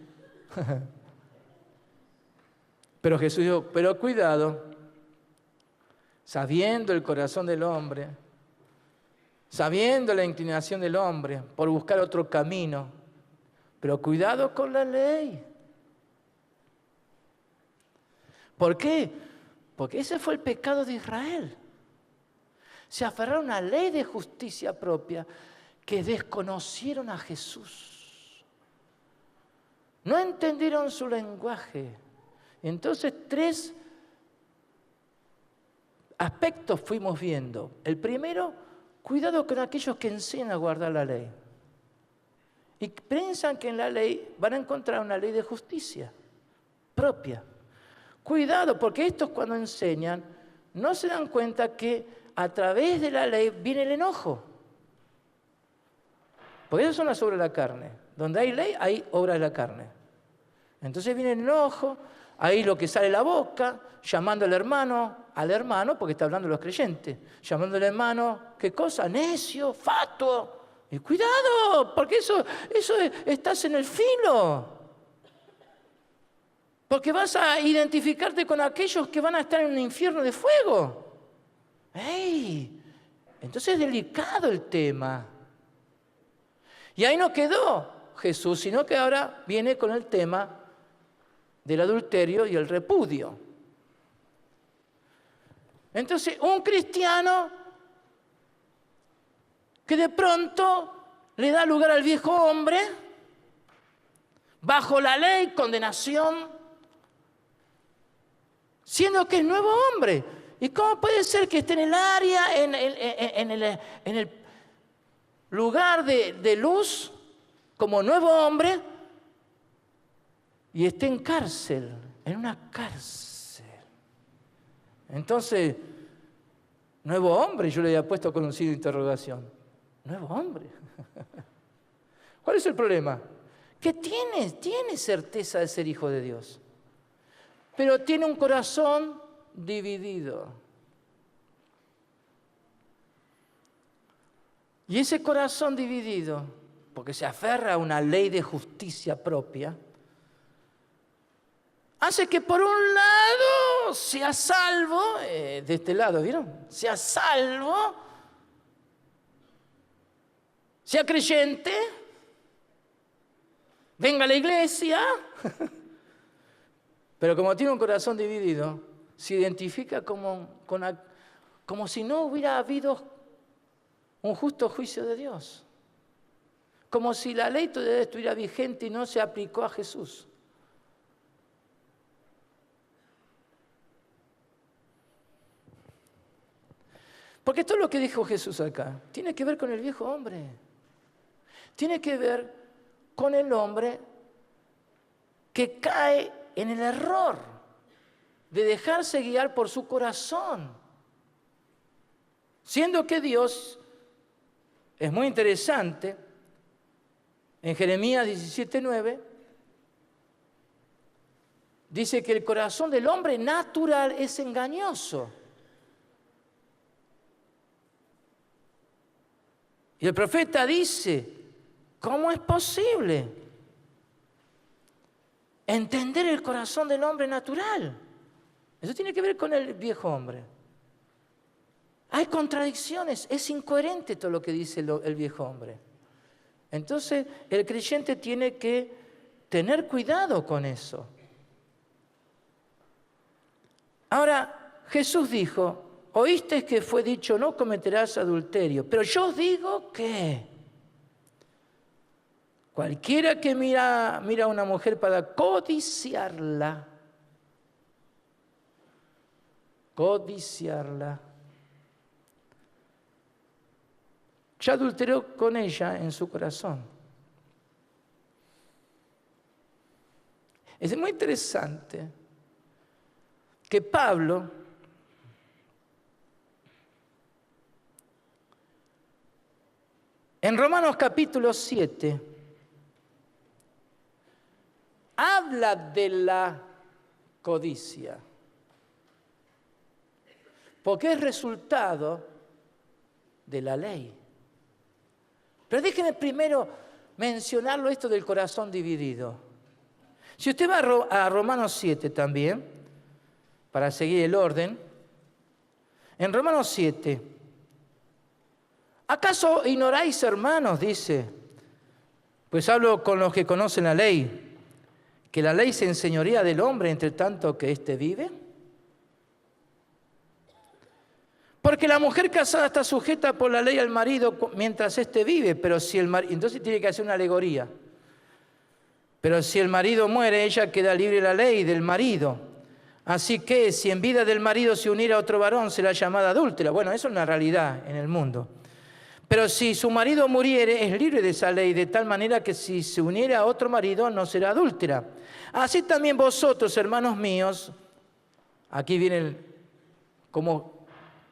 Pero Jesús dijo, pero cuidado, sabiendo el corazón del hombre, sabiendo la inclinación del hombre por buscar otro camino, pero cuidado con la ley. ¿Por qué? Porque ese fue el pecado de Israel. Se aferraron a una ley de justicia propia que desconocieron a Jesús. No entendieron su lenguaje. Entonces, 3 aspectos fuimos viendo. El primero, cuidado con aquellos que enseñan a guardar la ley. Y piensan que en la ley van a encontrar una ley de justicia propia. Cuidado, porque estos cuando enseñan no se dan cuenta que a través de la ley viene el enojo. Porque esas son las obras de la carne. Donde hay ley, hay obras de la carne. Entonces viene el enojo, ahí lo que sale de la boca, llamando al hermano, porque está hablando de los creyentes, llamando al hermano, ¿qué cosa? Necio, fatuo. Y cuidado, porque eso estás en el filo. Porque vas a identificarte con aquellos que van a estar en un infierno de fuego. ¡Ey! Entonces es delicado el tema. Y ahí no quedó Jesús, sino que ahora viene con el tema del adulterio y el repudio. Entonces, un cristiano que de pronto le da lugar al viejo hombre, bajo la ley, condenación, siendo que es nuevo hombre. ¿Y cómo puede ser que esté en el área, en el lugar de luz, como nuevo hombre, y esté en cárcel, en una cárcel? Entonces, nuevo hombre, yo le había puesto con un signo de interrogación. Nuevo hombre. ¿Cuál es el problema? Que tiene certeza de ser hijo de Dios, pero tiene un corazón dividido. Y ese corazón dividido, porque se aferra a una ley de justicia propia, hace que por un lado sea salvo, de este lado, ¿vieron? Sea salvo, sea creyente, venga a la iglesia, pero como tiene un corazón dividido, se identifica como si no hubiera habido un justo juicio de Dios. Como si la ley todavía estuviera vigente y no se aplicó a Jesús. Porque todo lo que dijo Jesús acá tiene que ver con el viejo hombre. Tiene que ver con el hombre que cae en el error de dejarse guiar por su corazón. Siendo que Dios, es muy interesante, en Jeremías 17:9, dice que el corazón del hombre natural es engañoso. Y el profeta dice, ¿cómo es posible entender el corazón del hombre natural? Eso tiene que ver con el viejo hombre. Hay contradicciones, es incoherente todo lo que dice el viejo hombre. Entonces, el creyente tiene que tener cuidado con eso. Ahora, Jesús dijo, oísteis que fue dicho, no cometerás adulterio, pero yo os digo que cualquiera que mira a una mujer para codiciarla, ya adulteró con ella en su corazón. Es muy interesante que Pablo en Romanos capítulo 7 habla de la codicia, porque es resultado de la ley. Pero déjenme primero mencionarlo esto del corazón dividido. Si usted va a Romanos 7 también, para seguir el orden, en Romanos 7, ¿acaso ignoráis, hermanos? Dice, pues hablo con los que conocen la ley, que la ley se enseñorea del hombre entre tanto que éste vive. Porque la mujer casada está sujeta por la ley al marido mientras éste vive, pero si el marido, entonces tiene que hacer una alegoría. Pero si el marido muere, ella queda libre de la ley del marido. Así que si en vida del marido se uniera a otro varón, será llamada adúltera. Bueno, eso es una realidad en el mundo. Pero si su marido muriere, es libre de esa ley, de tal manera que si se uniera a otro marido, no será adúltera. Así también vosotros, hermanos míos, aquí viene cómo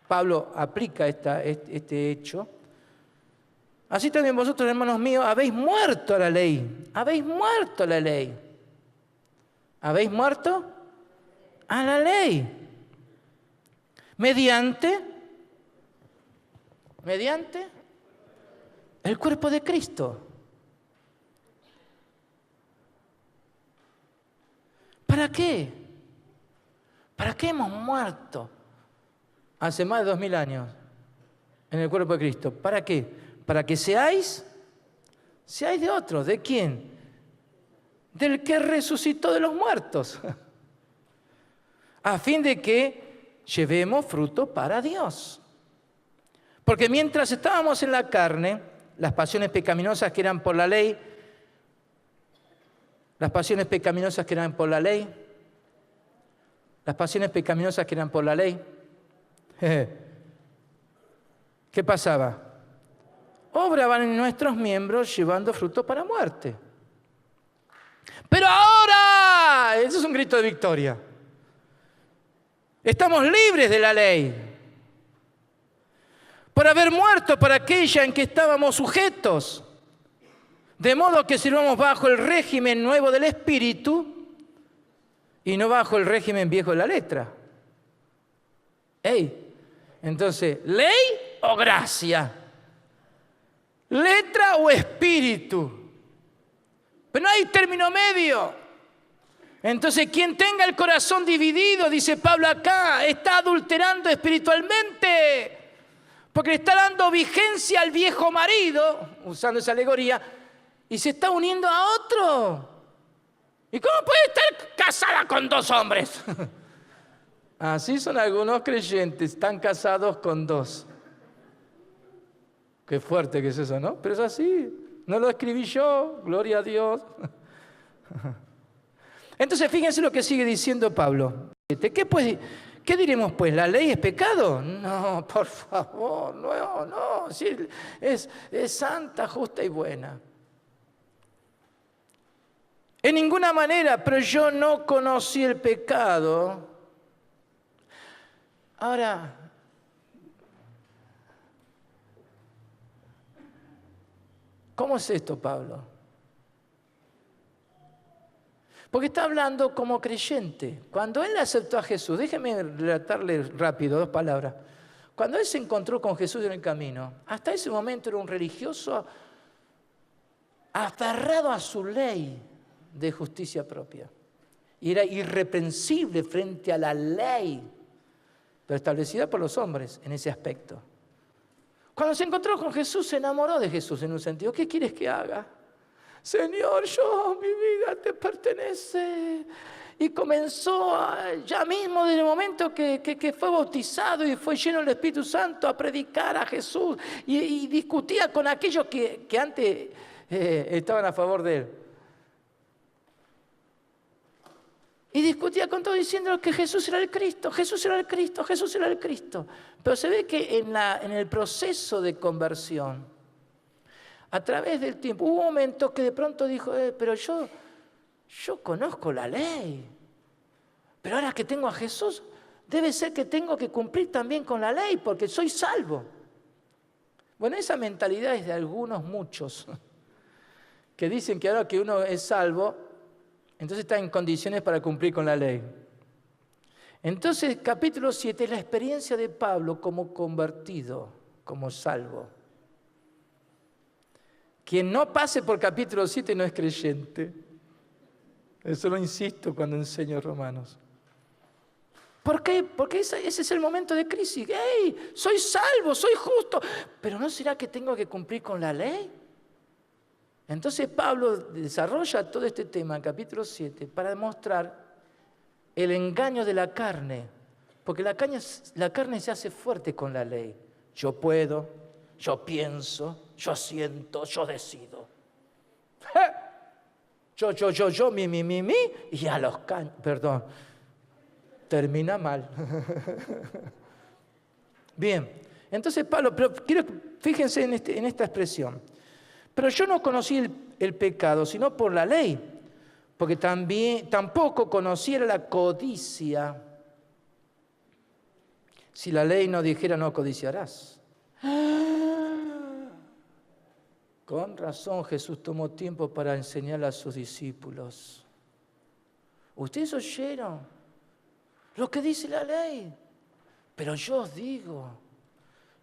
Pablo aplica este hecho. Así también vosotros, hermanos míos, habéis muerto a la ley. Habéis muerto a la ley. ¿Habéis muerto? A la ley. Mediante el cuerpo de Cristo. ¿Para qué? ¿Para qué hemos muerto hace más de 2000 años en el cuerpo de Cristo? ¿Para qué? Para que seáis de otros. ¿De quién? Del que resucitó de los muertos. A fin de que llevemos fruto para Dios. Porque mientras estábamos en la carne, las pasiones pecaminosas que eran por la ley, las pasiones pecaminosas que eran por la ley, ¿qué pasaba? Obraban en nuestros miembros llevando fruto para muerte. Pero ahora, eso es un grito de victoria. Estamos libres de la ley. Por haber muerto para aquella en que estábamos sujetos. De modo que sirvamos bajo el régimen nuevo del Espíritu y no bajo el régimen viejo de la letra. Entonces, ¿ley o gracia? ¿Letra o espíritu? Pero no hay término medio. Entonces, quien tenga el corazón dividido, dice Pablo acá, está adulterando espiritualmente. Porque le está dando vigencia al viejo marido, usando esa alegoría, y se está uniendo a otro. ¿Y cómo puede estar casada con 2 hombres? Así son algunos creyentes, están casados con 2. Qué fuerte que es eso, ¿no? Pero es así, no lo escribí yo, gloria a Dios. Entonces, fíjense lo que sigue diciendo Pablo. ¿Qué diremos pues? ¿La ley es pecado? No, por favor, no. Sí, es santa, justa y buena. En ninguna manera, pero yo no conocí el pecado. Ahora, ¿cómo es esto, Pablo? Porque está hablando como creyente. Cuando él aceptó a Jesús, déjeme relatarle rápido 2 palabras. Cuando él se encontró con Jesús en el camino, hasta ese momento era un religioso aferrado a su ley de justicia propia. Y era irreprensible frente a la ley, pero establecida por los hombres en ese aspecto. Cuando se encontró con Jesús, se enamoró de Jesús en un sentido. ¿Qué quieres que haga? Señor, mi vida te pertenece. Y comenzó ya mismo desde el momento que fue bautizado y fue lleno del Espíritu Santo a predicar a Jesús y discutía con aquellos que antes estaban a favor de él. Y discutía con todos diciendo que Jesús era el Cristo, Jesús era el Cristo, Jesús era el Cristo. Pero se ve que en el proceso de conversión, a través del tiempo, hubo un momento que de pronto dijo, pero yo conozco la ley. Pero ahora que tengo a Jesús, debe ser que tengo que cumplir también con la ley, porque soy salvo. Bueno, esa mentalidad es de algunos, muchos, que dicen que ahora que uno es salvo, entonces está en condiciones para cumplir con la ley. Entonces, capítulo 7 es la experiencia de Pablo como convertido, como salvo. Quien no pase por capítulo 7 no es creyente. Eso lo insisto cuando enseño Romanos. ¿Por qué? Porque ese es el momento de crisis. ¡Hey! Soy salvo, soy justo. ¿Pero no será que tengo que cumplir con la ley? Entonces Pablo desarrolla todo este tema en capítulo 7 para demostrar el engaño de la carne. Porque la carne se hace fuerte con la ley. Yo puedo, yo pienso, yo siento, yo decido. Yo, mi, y a los caños. Perdón. Termina mal. Bien, entonces Pablo, pero fíjense en esta expresión. Pero yo no conocí el pecado, sino por la ley, porque tampoco conociera la codicia, si la ley no dijera no codiciarás. Con razón Jesús tomó tiempo para enseñar a sus discípulos. ¿Ustedes oyeron lo que dice la ley? Pero yo os digo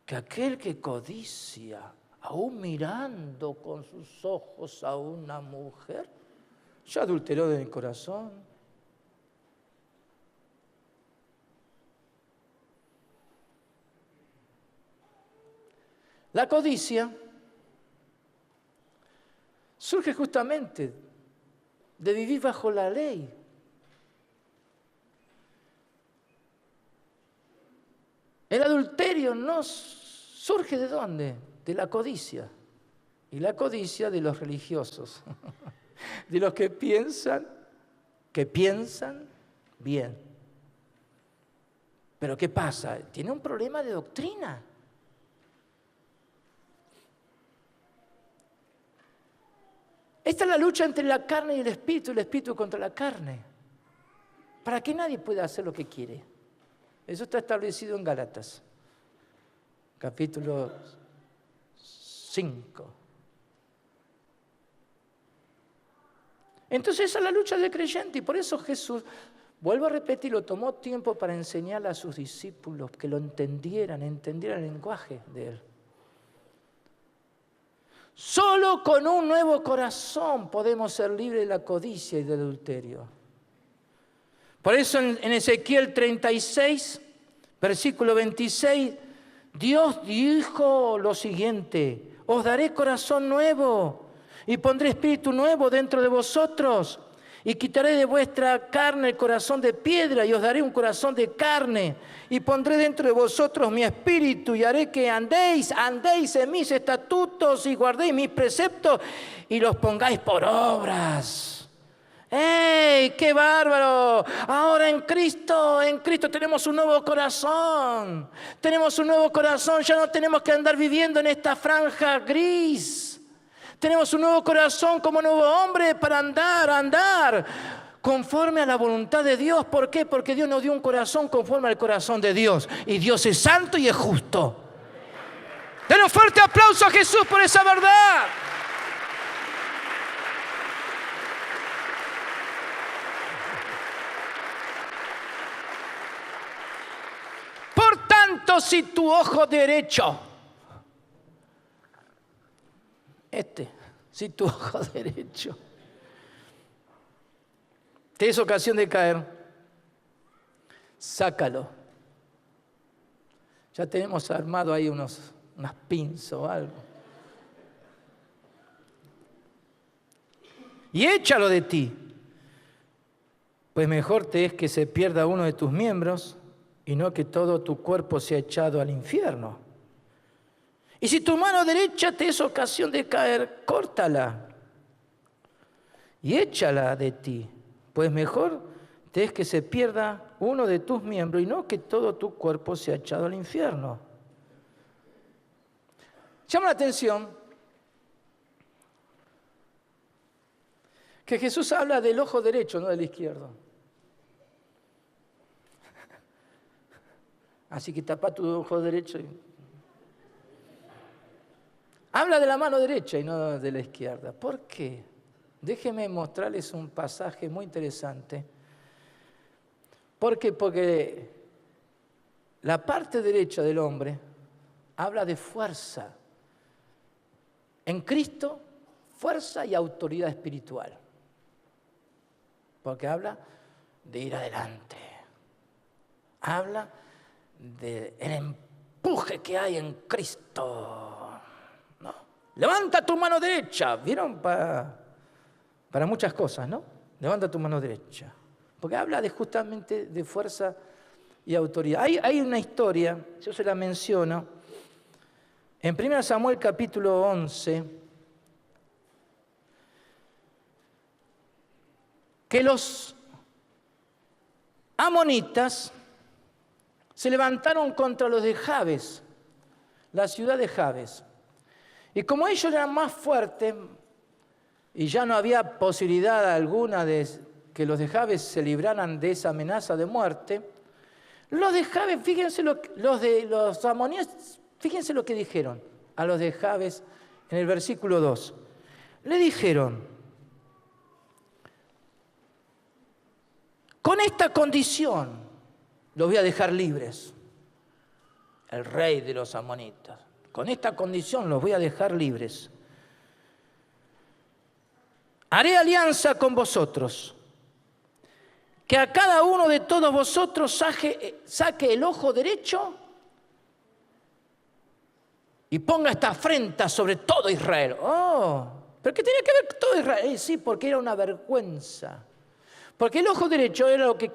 que aquel que codicia, aún mirando con sus ojos a una mujer, ya adulteró en el corazón. La codicia surge justamente de vivir bajo la ley. El adulterio no surge ¿de dónde? De la codicia. Y la codicia de los religiosos, de los que piensan bien. Pero ¿qué pasa? Tiene un problema de doctrina. Esta es la lucha entre la carne y el espíritu contra la carne. Para que nadie pueda hacer lo que quiere. Eso está establecido en Gálatas, capítulo 5. Entonces esa es la lucha del creyente y por eso Jesús, vuelvo a repetirlo, tomó tiempo para enseñarle a sus discípulos que lo entendieran el lenguaje de él. Solo con un nuevo corazón podemos ser libres de la codicia y del adulterio. Por eso en Ezequiel 36, versículo 26, Dios dijo lo siguiente: os daré corazón nuevo y pondré espíritu nuevo dentro de vosotros y quitaré de vuestra carne el corazón de piedra y os daré un corazón de carne y pondré dentro de vosotros mi espíritu y haré que andéis en mis estatutos y guardéis mis preceptos y los pongáis por obras. ¡Ey, qué bárbaro! Ahora en Cristo tenemos un nuevo corazón. Tenemos un nuevo corazón, ya no tenemos que andar viviendo en esta franja gris. Tenemos un nuevo corazón como nuevo hombre para andar conforme a la voluntad de Dios. ¿Por qué? Porque Dios nos dio un corazón conforme al corazón de Dios. Y Dios es santo y es justo. Denle un fuerte aplauso a Jesús por esa verdad. Por tanto, si tu ojo derecho, si tu ojo derecho te es ocasión de caer, sácalo. Ya tenemos armado ahí unas pinzas o algo. Y échalo de ti, pues mejor te es que se pierda uno de tus miembros y no que todo tu cuerpo sea echado al infierno. Y si tu mano derecha te es ocasión de caer, córtala y échala de ti, pues mejor te es que se pierda uno de tus miembros y no que todo tu cuerpo sea echado al infierno. Llama la atención que Jesús habla del ojo derecho, no del izquierdo. Así que tapa tu ojo derecho. Habla de la mano derecha y no de la izquierda. ¿Por qué? Déjenme mostrarles un pasaje muy interesante. ¿Por qué? Porque la parte derecha del hombre habla de fuerza. En Cristo, fuerza y autoridad espiritual. Porque habla de ir adelante. Habla del empuje que hay en Cristo. ¿No? Levanta tu mano derecha. ¿Vieron? Para muchas cosas, ¿no? Levanta tu mano derecha. Porque habla justamente de fuerza y autoridad. Hay una historia, yo se la menciono, en 1 Samuel capítulo 11, que los amonitas se levantaron contra los de Jabes, la ciudad de Jabes. Y como ellos eran más fuertes y ya no había posibilidad alguna de que los de Jabes se libraran de esa amenaza de muerte, los de Jabes, fíjense los amonitas, fíjense lo que dijeron a los de Jabes en el versículo 2. Le dijeron, con esta condición los voy a dejar libres, el rey de los amonitas. Con esta condición los voy a dejar libres. Haré alianza con vosotros, que a cada uno de todos vosotros saque el ojo derecho y ponga esta afrenta sobre todo Israel. Oh, ¿pero qué tenía que ver todo Israel? Sí, porque era una vergüenza. Porque el ojo derecho era lo que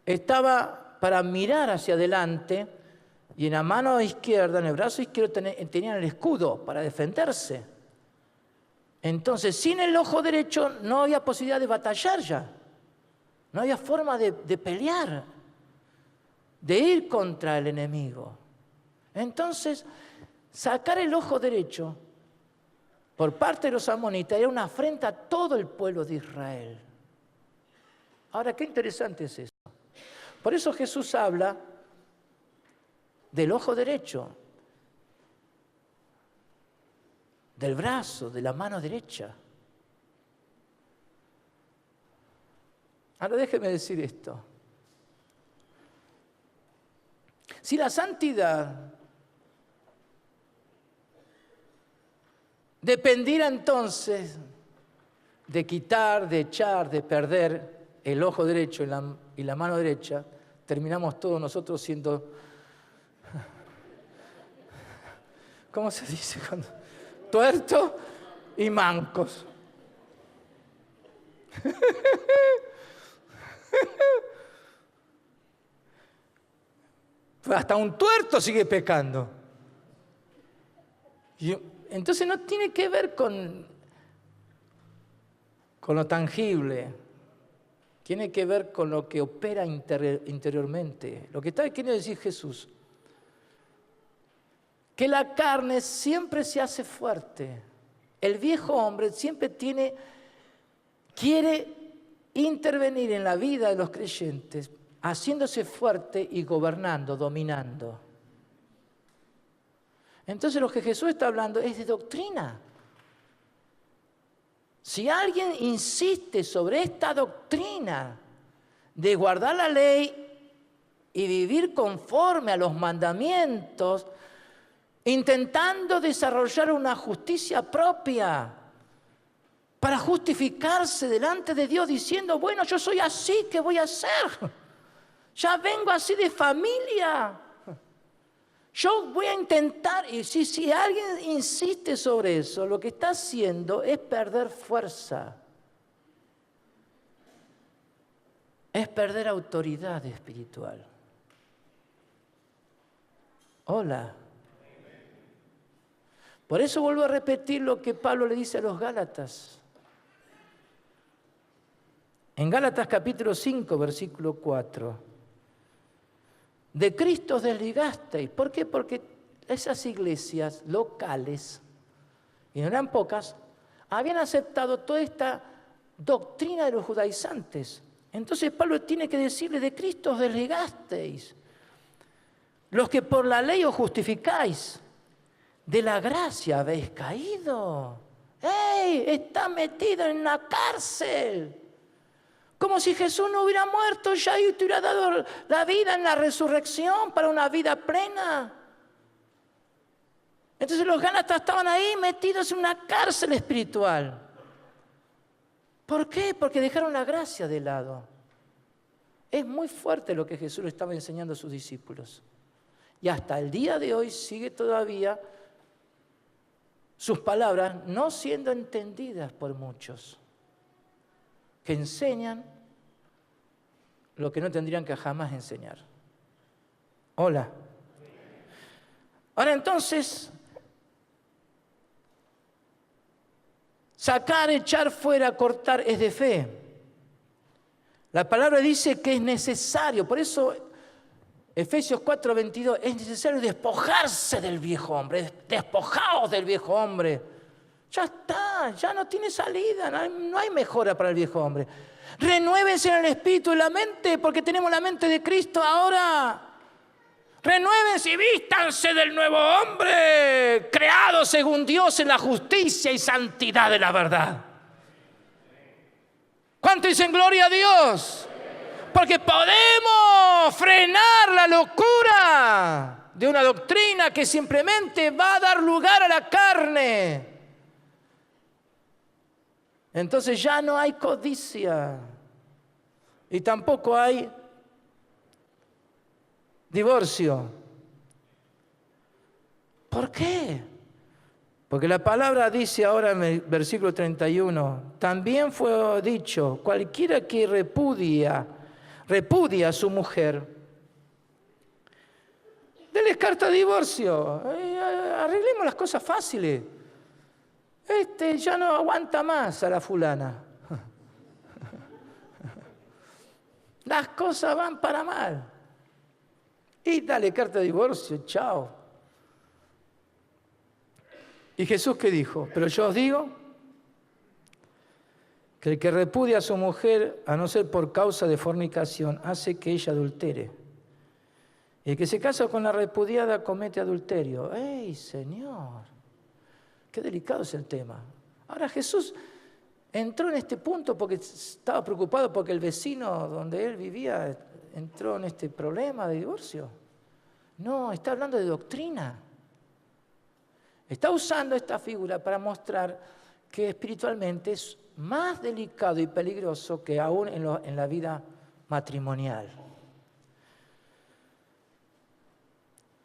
estaba para mirar hacia adelante y en la mano izquierda, en el brazo izquierdo, tenían el escudo para defenderse. Entonces, sin el ojo derecho no había posibilidad de batallar ya. No había forma de pelear, de ir contra el enemigo. Entonces, sacar el ojo derecho por parte de los amonitas era una afrenta a todo el pueblo de Israel. Ahora, qué interesante es eso. Por eso Jesús habla del ojo derecho, del brazo, de la mano derecha. Ahora déjeme decir esto. Si la santidad dependiera entonces de quitar, de echar, de perder el ojo derecho y la mano derecha, terminamos todos nosotros siendo, ¿cómo se dice? Tuertos y mancos. Hasta un tuerto sigue pecando. Entonces no tiene que ver con lo tangible, tiene que ver con lo que opera interiormente. Lo que está queriendo decir Jesús, que la carne siempre se hace fuerte. El viejo hombre siempre quiere intervenir en la vida de los creyentes, haciéndose fuerte y gobernando, dominando. Entonces lo que Jesús está hablando es de doctrina. Si alguien insiste sobre esta doctrina de guardar la ley y vivir conforme a los mandamientos, intentando desarrollar una justicia propia para justificarse delante de Dios diciendo, bueno, yo soy así, ¿qué voy a hacer? Ya vengo así de familia. Yo voy a intentar, y si alguien insiste sobre eso, lo que está haciendo es perder fuerza. Es perder autoridad espiritual. Hola. Por eso vuelvo a repetir lo que Pablo le dice a los Gálatas. En Gálatas capítulo 5, versículo 4. De Cristo os desligasteis. ¿Por qué? Porque esas iglesias locales, y no eran pocas, habían aceptado toda esta doctrina de los judaizantes. Entonces Pablo tiene que decirle, de Cristo os desligasteis. los que por la ley os justificáis, de la gracia habéis caído. ¡Ey! Está metido en la cárcel. Como si Jesús no hubiera muerto ya y te hubiera dado la vida en la resurrección para una vida plena. Entonces los gálatas estaban ahí metidos en una cárcel espiritual. ¿Por qué? Porque dejaron la gracia de lado. Es muy fuerte lo que Jesús le estaba enseñando a sus discípulos. Y hasta el día de hoy sigue todavía sus palabras no siendo entendidas por muchos, que enseñan lo que no tendrían que jamás enseñar. Hola. Ahora entonces, sacar, echar fuera, cortar es de fe. La palabra dice que es necesario, por eso Efesios 4:22, es necesario despojarse del viejo hombre, despojaos del viejo hombre. Ya está, ya no tiene salida, no hay mejora para el viejo hombre. Renuévense en el espíritu y la mente, porque tenemos la mente de Cristo ahora. Renuévense y vístanse del nuevo hombre, creado según Dios en la justicia y santidad de la verdad. ¿Cuánto dicen gloria a Dios? Porque podemos frenar la locura de una doctrina que simplemente va a dar lugar a la carne. Entonces ya no hay codicia y tampoco hay divorcio. ¿Por qué? Porque la palabra dice ahora en el versículo 31, también fue dicho, cualquiera que repudia a su mujer, déles carta de divorcio, arreglemos las cosas fáciles. Ya no aguanta más a la fulana. Las cosas van para mal. Y dale carta de divorcio, chao. ¿Y Jesús qué dijo? Pero yo os digo que el que repudia a su mujer, a no ser por causa de fornicación, hace que ella adultere. Y el que se casa con la repudiada comete adulterio. ¡Ey, Señor! Qué delicado es el tema. Ahora Jesús entró en este punto porque estaba preocupado porque el vecino donde él vivía entró en este problema de divorcio. No, está hablando de doctrina. Está usando esta figura para mostrar que espiritualmente es más delicado y peligroso que aún en la vida matrimonial.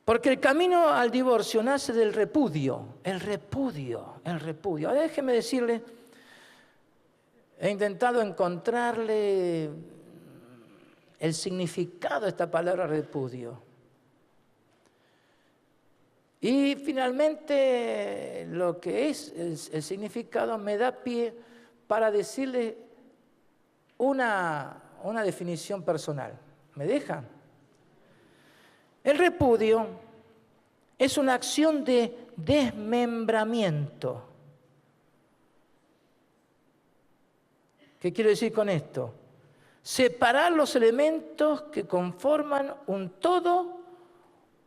Porque el camino al divorcio nace del repudio, el repudio. Ahora déjeme decirle, he intentado encontrarle el significado de esta palabra repudio. Y finalmente lo que es el significado me da pie para decirle una definición personal. ¿Me dejan? El repudio es una acción de desmembramiento. ¿Qué quiero decir con esto? Separar los elementos que conforman un todo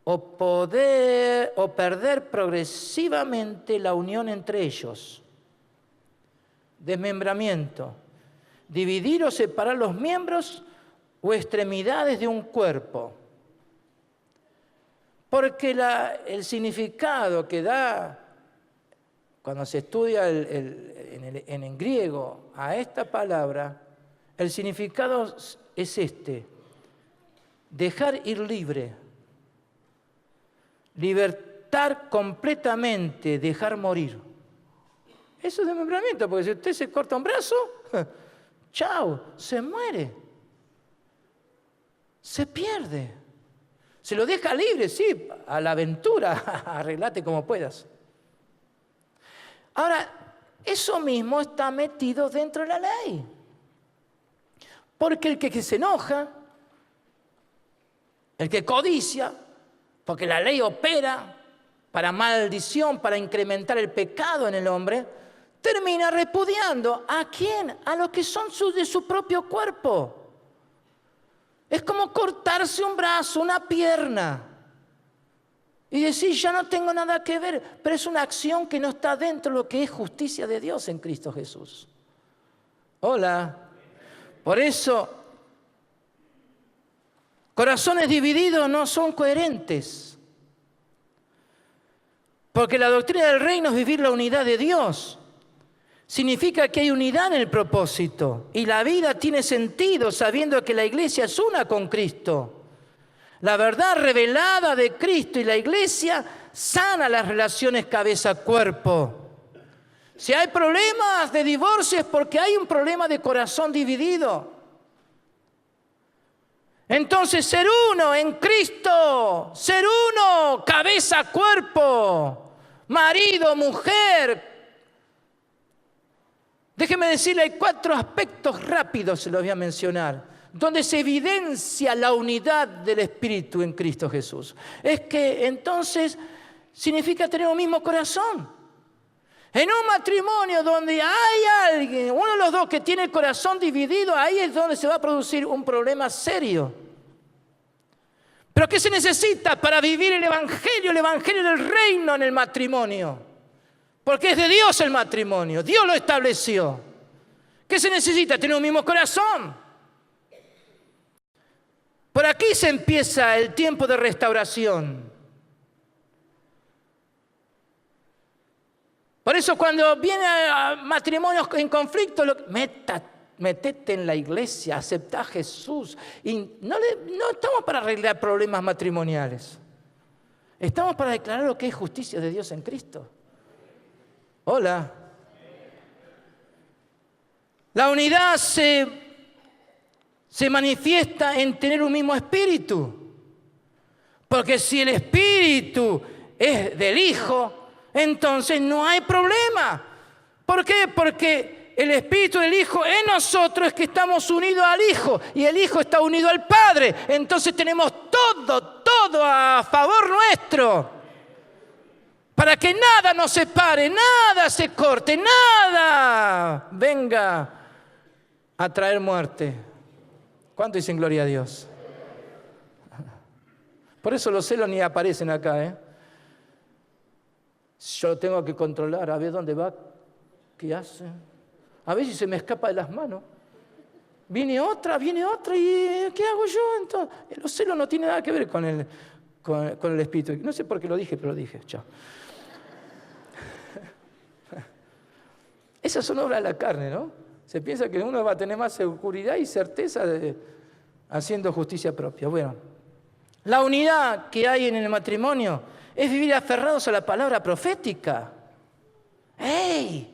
o perder progresivamente la unión entre ellos. Desmembramiento. Dividir o separar los miembros o extremidades de un cuerpo. Porque el significado que da cuando se estudia en griego a esta palabra, el significado es este: dejar ir libre, libertar completamente, dejar morir. Eso es desmembramiento, porque si usted se corta un brazo, chao, se muere, se pierde. Se lo deja libre, sí, a la aventura, arreglate como puedas. Ahora, eso mismo está metido dentro de la ley. Porque el que se enoja, el que codicia, porque la ley opera para maldición, para incrementar el pecado en el hombre, termina repudiando. ¿A quién? A los que son de su propio cuerpo. Es como cortarse un brazo, una pierna. Y decir, ya no tengo nada que ver, pero es una acción que no está dentro de lo que es justicia de Dios en Cristo Jesús. Hola. Por eso, corazones divididos no son coherentes. Porque la doctrina del reino es vivir la unidad de Dios. Significa que hay unidad en el propósito. Y la vida tiene sentido sabiendo que la iglesia es una con Cristo. La verdad revelada de Cristo y la iglesia sana las relaciones cabeza-cuerpo. Si hay problemas de divorcio es porque hay un problema de corazón dividido. Entonces, ser uno en Cristo, ser uno, cabeza-cuerpo, marido, mujer. Déjeme decirle, hay 4 aspectos rápidos, se los voy a mencionar, donde se evidencia la unidad del Espíritu en Cristo Jesús. Es que entonces significa tener un mismo corazón. En un matrimonio donde hay alguien, uno de los dos que tiene el corazón dividido, ahí es donde se va a producir un problema serio. ¿Pero qué se necesita para vivir el Evangelio del reino en el matrimonio? Porque es de Dios el matrimonio, Dios lo estableció. ¿Qué se necesita? Tener un mismo corazón. Por aquí se empieza el tiempo de restauración. Por eso cuando viene a matrimonios en conflicto, metete en la iglesia, aceptá a Jesús. Y no estamos para arreglar problemas matrimoniales. Estamos para declarar lo que es justicia de Dios en Cristo. Hola. La unidad se manifiesta en tener un mismo espíritu. Porque si el espíritu es del Hijo, entonces no hay problema. ¿Por qué? Porque el espíritu del Hijo en nosotros es que estamos unidos al Hijo y el Hijo está unido al Padre. Entonces tenemos todo a favor nuestro. Para que nada nos separe, nada se corte, nada venga a traer muerte. ¿Cuánto dicen gloria a Dios? Por eso los celos ni aparecen acá, Yo tengo que controlar, a ver dónde va, qué hace. A ver si se me escapa de las manos. Viene otra, ¿y qué hago yo entonces? Los celos no tienen nada que ver con el espíritu. No sé por qué lo dije, pero lo dije. Chao. Esas son obras de la carne, ¿no? Se piensa que uno va a tener más seguridad y certeza haciendo justicia propia. Bueno, la unidad que hay en el matrimonio es vivir aferrados a la palabra profética. ¡Ey!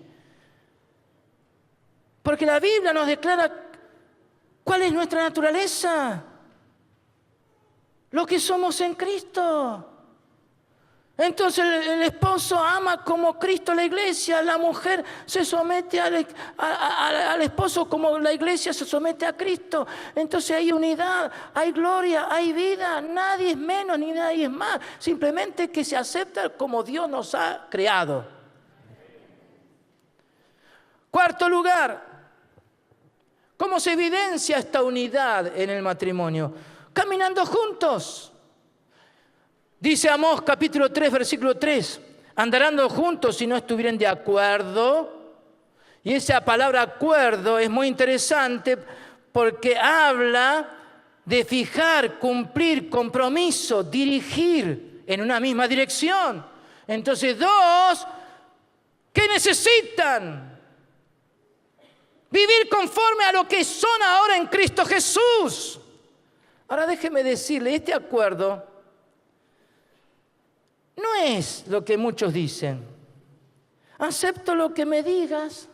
Porque la Biblia nos declara cuál es nuestra naturaleza. Lo que somos en Cristo. Entonces el esposo ama como Cristo la iglesia, la mujer se somete al esposo como la iglesia se somete a Cristo. Entonces hay unidad, hay gloria, hay vida, nadie es menos ni nadie es más, simplemente que se acepta como Dios nos ha creado. Cuarto lugar, ¿cómo se evidencia esta unidad en el matrimonio? Caminando juntos. Dice Amós capítulo 3, versículo 3, andarán juntos si no estuvieran de acuerdo. Y esa palabra acuerdo es muy interesante porque habla de fijar, cumplir, compromiso, dirigir en una misma dirección. Entonces, dos, ¿qué necesitan? Vivir conforme a lo que son ahora en Cristo Jesús. Ahora déjeme decirle, este acuerdo no es lo que muchos dicen. Acepto lo que me digas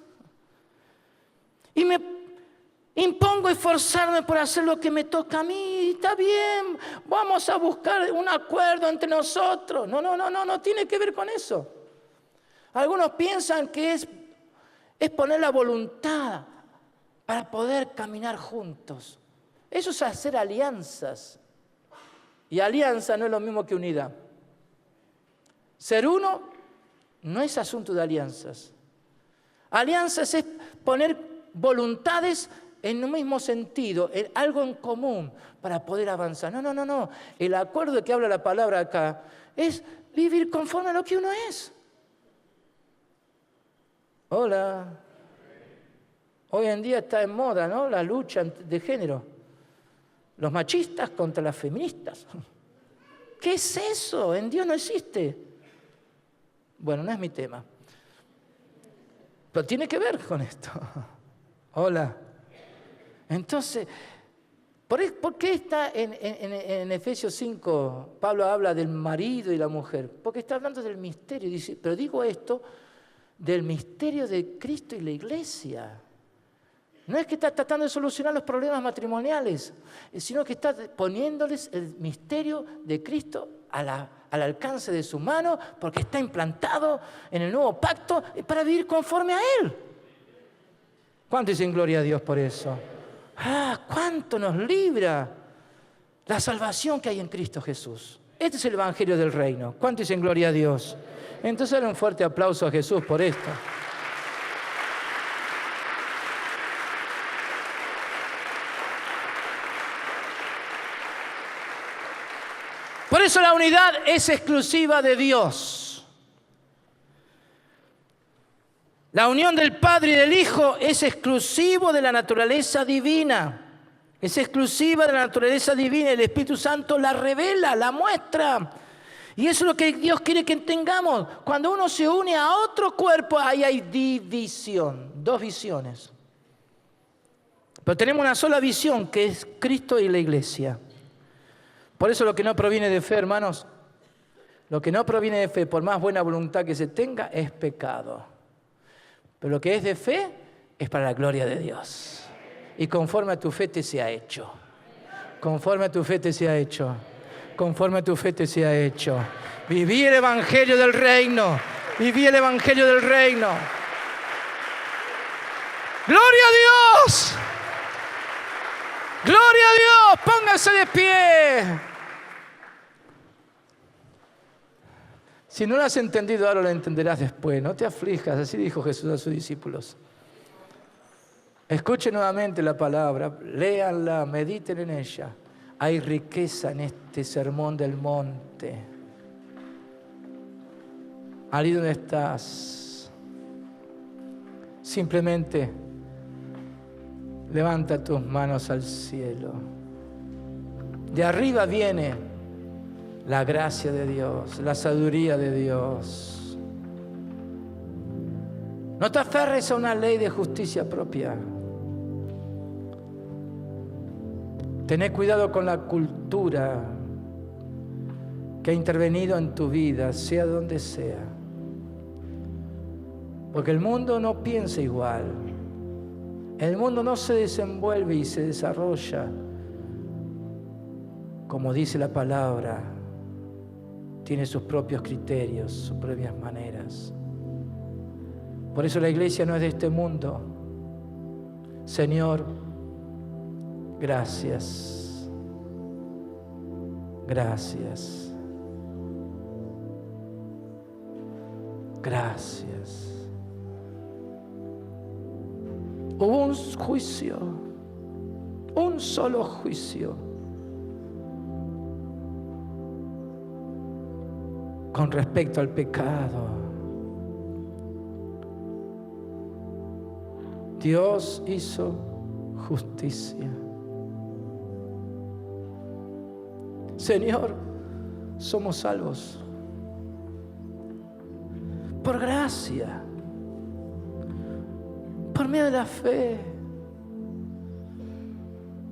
y me impongo esforzarme por hacer lo que me toca a mí. Está bien, vamos a buscar un acuerdo entre nosotros. No tiene que ver con eso. Algunos piensan que es poner la voluntad para poder caminar juntos. Eso es hacer alianzas. Y alianza no es lo mismo que unidad. Ser uno no es asunto de alianzas. Alianzas es poner voluntades en un mismo sentido, en algo en común para poder avanzar. No. El acuerdo de que habla la palabra acá es vivir conforme a lo que uno es. Hola. Hoy en día está en moda, ¿no? La lucha de género. Los machistas contra las feministas. ¿Qué es eso? En Dios no existe. Bueno, no es mi tema. Pero tiene que ver con esto. Hola. Entonces, ¿por qué está en Efesios 5? Pablo habla del marido y la mujer. Porque está hablando del misterio. Dice, pero digo esto del misterio de Cristo y la iglesia. No es que está tratando de solucionar los problemas matrimoniales, sino que está poniéndoles el misterio de Cristo al alcance de su mano, porque está implantado en el nuevo pacto para vivir conforme a Él. ¿Cuánto dicen gloria a Dios por eso? ¿Cuánto nos libra la salvación que hay en Cristo Jesús? Este es el Evangelio del Reino. ¿Cuánto dicen gloria a Dios? Entonces, dale un fuerte aplauso a Jesús por esto. Por eso la unidad es exclusiva de Dios. La unión del Padre y del Hijo es exclusivo de la naturaleza divina. Es exclusiva de la naturaleza divina. El Espíritu Santo la revela, la muestra. Y eso es lo que Dios quiere que tengamos. Cuando uno se une a otro cuerpo, ahí hay división. 2 visiones. Pero tenemos una sola visión, que es Cristo y la iglesia. Por eso lo que no proviene de fe, hermanos, lo que no proviene de fe, por más buena voluntad que se tenga, es pecado. Pero lo que es de fe es para la gloria de Dios. Y conforme a tu fe te sea hecho. Conforme a tu fe te sea hecho. Conforme a tu fe te sea hecho. Viví el Evangelio del Reino. Viví el Evangelio del Reino. ¡Gloria a Dios! ¡Gloria a Dios! Pónganse de pie. Si no lo has entendido ahora, lo entenderás después. No te aflijas, así dijo Jesús a sus discípulos. Escuchen nuevamente la palabra, léanla, mediten en ella. Hay riqueza en este sermón del monte. Allí donde estás, simplemente levanta tus manos al cielo. De arriba viene la gracia de Dios, la sabiduría de Dios. No te aferres a una ley de justicia propia. Tené cuidado con la cultura que ha intervenido en tu vida, sea donde sea. Porque el mundo no piensa igual. El mundo no se desenvuelve y se desarrolla como dice la palabra. Tiene sus propios criterios, sus propias maneras. Por eso la iglesia no es de este mundo. Señor, gracias. Gracias. Gracias. Hubo un juicio, un solo juicio con respecto al pecado. Dios hizo justicia. Señor, somos salvos por gracia, por medio de la fe.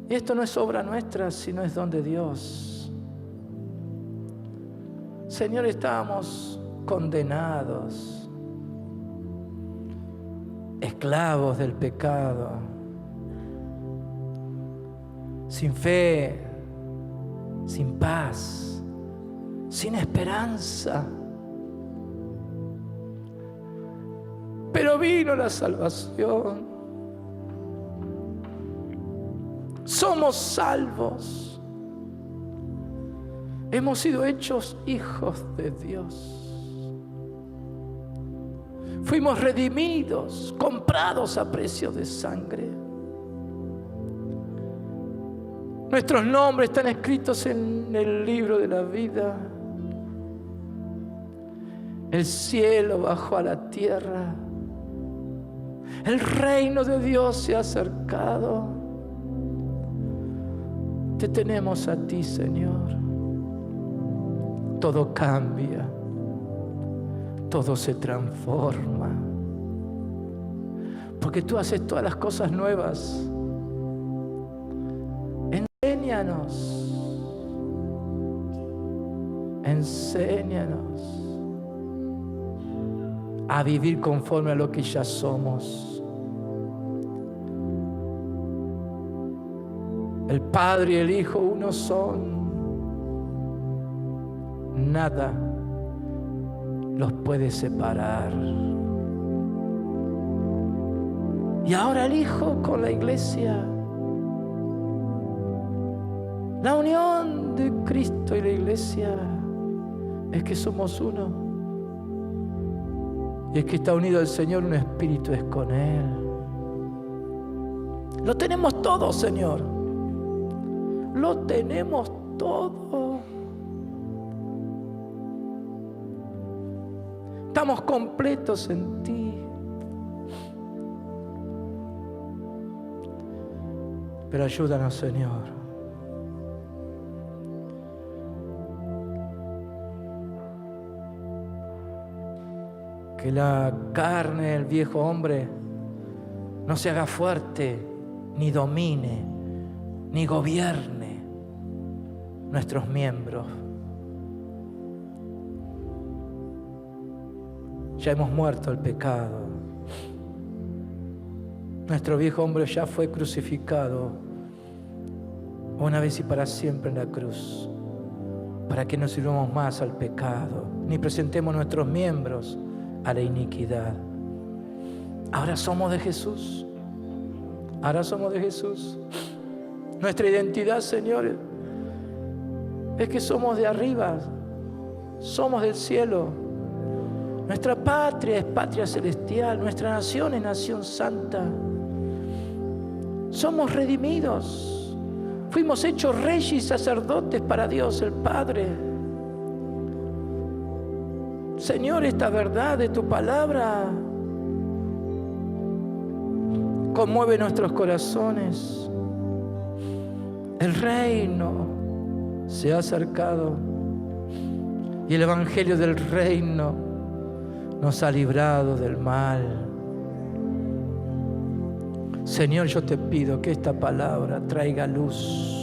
Y esto no es obra nuestra, sino es don de Dios. Señor, estábamos condenados, esclavos del pecado, sin fe, sin paz, sin esperanza. Pero vino la salvación. Somos salvos. Hemos sido hechos hijos de Dios. Fuimos redimidos, comprados a precio de sangre. Nuestros nombres están escritos en el libro de la vida. El cielo bajó a la tierra. El reino de Dios se ha acercado. Te tenemos a ti, Señor. Todo cambia. Todo se transforma. Porque tú haces todas las cosas nuevas. Enséñanos a vivir conforme a lo que ya somos. El Padre y el Hijo uno son. Nada los puede separar. Y ahora el Hijo con la Iglesia. La unión de Cristo y la Iglesia es que somos uno. Y es que está unido al Señor, un espíritu es con Él. Lo tenemos todo, Señor. Lo tenemos todo. Estamos completos en ti. Pero ayúdanos, Señor. Que la carne del viejo hombre no se haga fuerte, ni domine, ni gobierne nuestros miembros. Ya hemos muerto el pecado. Nuestro viejo hombre ya fue crucificado una vez y para siempre en la cruz, para que no sirvamos más al pecado, ni presentemos nuestros miembros a la iniquidad. Ahora somos de Jesús. Ahora somos de Jesús. Nuestra identidad, Señor, es que somos de arriba. Somos del cielo. Nuestra patria es patria celestial. Nuestra nación es nación santa. Somos redimidos. Fuimos hechos reyes y sacerdotes para Dios el Padre. Señor, esta verdad de tu palabra conmueve nuestros corazones. El reino se ha acercado y el evangelio del reino nos ha librado del mal. Señor, yo te pido que esta palabra traiga luz.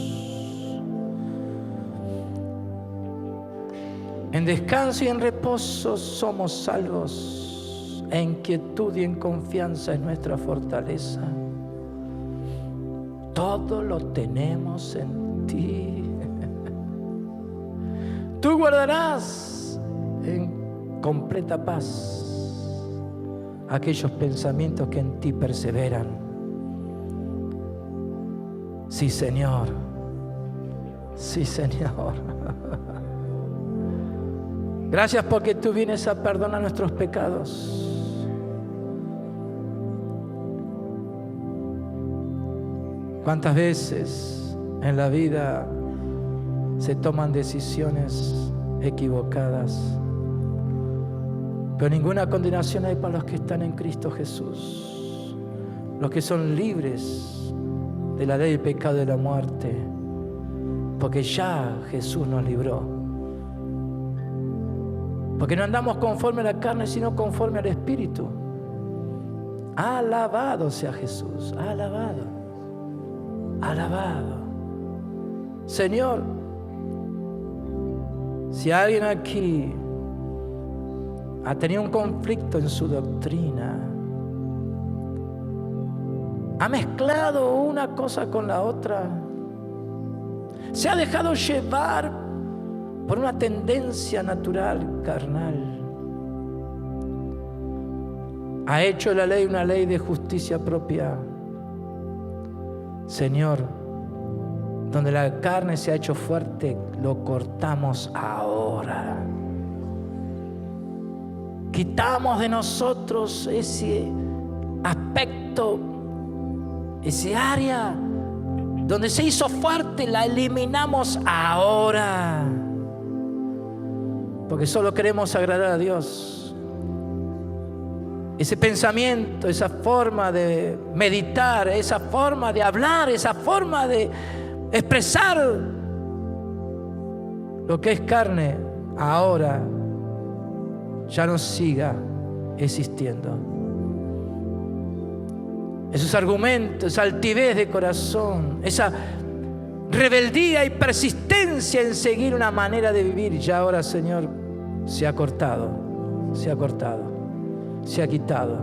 En descanso y en reposo somos salvos. En quietud y en confianza es nuestra fortaleza. Todo lo tenemos en ti. Tú guardarás en completa paz aquellos pensamientos que en ti perseveran. Sí, Señor. Sí, Señor. Gracias porque tú vienes a perdonar nuestros pecados. ¿Cuántas veces en la vida se toman decisiones equivocadas? Pero ninguna condenación hay para los que están en Cristo Jesús. Los que son libres de la ley del pecado y de la muerte. Porque ya Jesús nos libró. Porque no andamos conforme a la carne, sino conforme al Espíritu. Alabado sea Jesús, alabado, alabado. Señor, si alguien aquí ha tenido un conflicto en su doctrina, ha mezclado una cosa con la otra, se ha dejado llevar por una tendencia natural, carnal. Ha hecho la ley una ley de justicia propia. Señor, donde la carne se ha hecho fuerte, lo cortamos ahora. Quitamos de nosotros ese aspecto, ese área donde se hizo fuerte, la eliminamos ahora. Porque solo queremos agradar a Dios. Ese pensamiento, esa forma de meditar, esa forma de hablar, esa forma de expresar lo que es carne, ahora ya no siga existiendo. Esos argumentos, esa altivez de corazón, esa rebeldía y persistencia en seguir una manera de vivir, ya ahora, Señor, se ha cortado, se ha cortado, se ha quitado.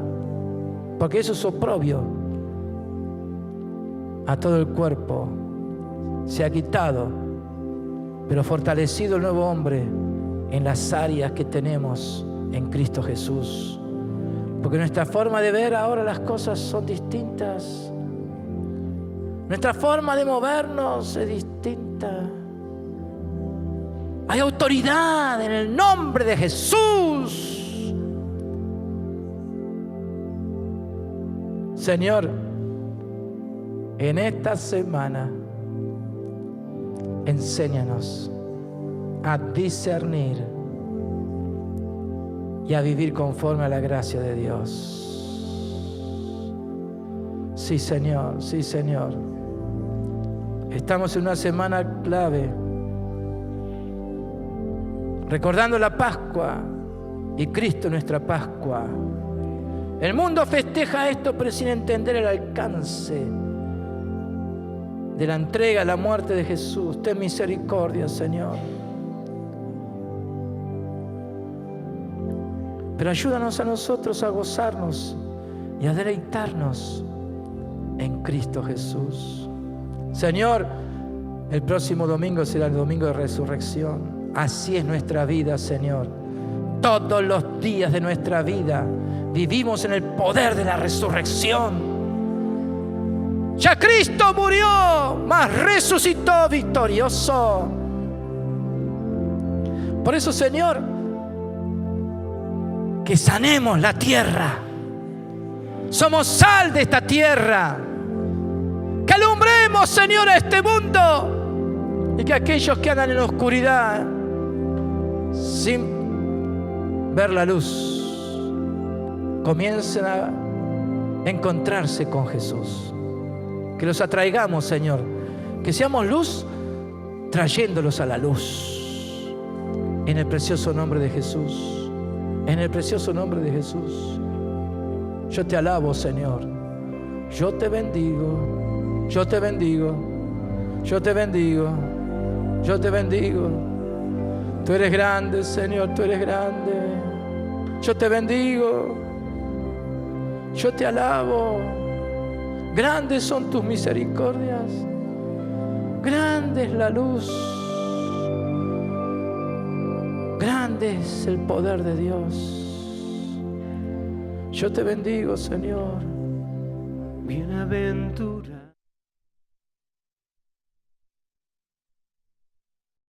Porque eso es oprobio a todo el cuerpo. Se ha quitado, pero fortalecido el nuevo hombre en las áreas que tenemos en Cristo Jesús. Porque nuestra forma de ver ahora las cosas son distintas. Nuestra forma de movernos es distinta. Hay autoridad en el nombre de Jesús. Señor, en esta semana, enséñanos a discernir y a vivir conforme a la gracia de Dios. Sí, Señor, sí, Señor. Estamos en una semana clave, recordando la Pascua y Cristo nuestra Pascua. El mundo festeja esto, pero sin entender el alcance de la entrega, la muerte de Jesús. Ten misericordia, Señor. Pero ayúdanos a nosotros a gozarnos y a deleitarnos en Cristo Jesús. Señor, el próximo domingo será el domingo de resurrección. Así es nuestra vida, Señor. Todos los días de nuestra vida vivimos en el poder de la resurrección. Ya Cristo murió, mas resucitó victorioso. Por eso, Señor, que sanemos la tierra. Somos sal de esta tierra. Que alumbremos, Señor, a este mundo. Y que aquellos que andan en la oscuridad, sin ver la luz, comiencen a encontrarse con Jesús. Que los atraigamos, Señor. Que seamos luz, trayéndolos a la luz. En el precioso nombre de Jesús. En el precioso nombre de Jesús. Yo te alabo, Señor. Yo te bendigo. Yo te bendigo. Yo te bendigo. Yo te bendigo. Tú eres grande, Señor. Tú eres grande. Yo te bendigo. Yo te alabo. Grandes son tus misericordias. Grande es la luz. Grande es el poder de Dios. Yo te bendigo, Señor. Bienaventurado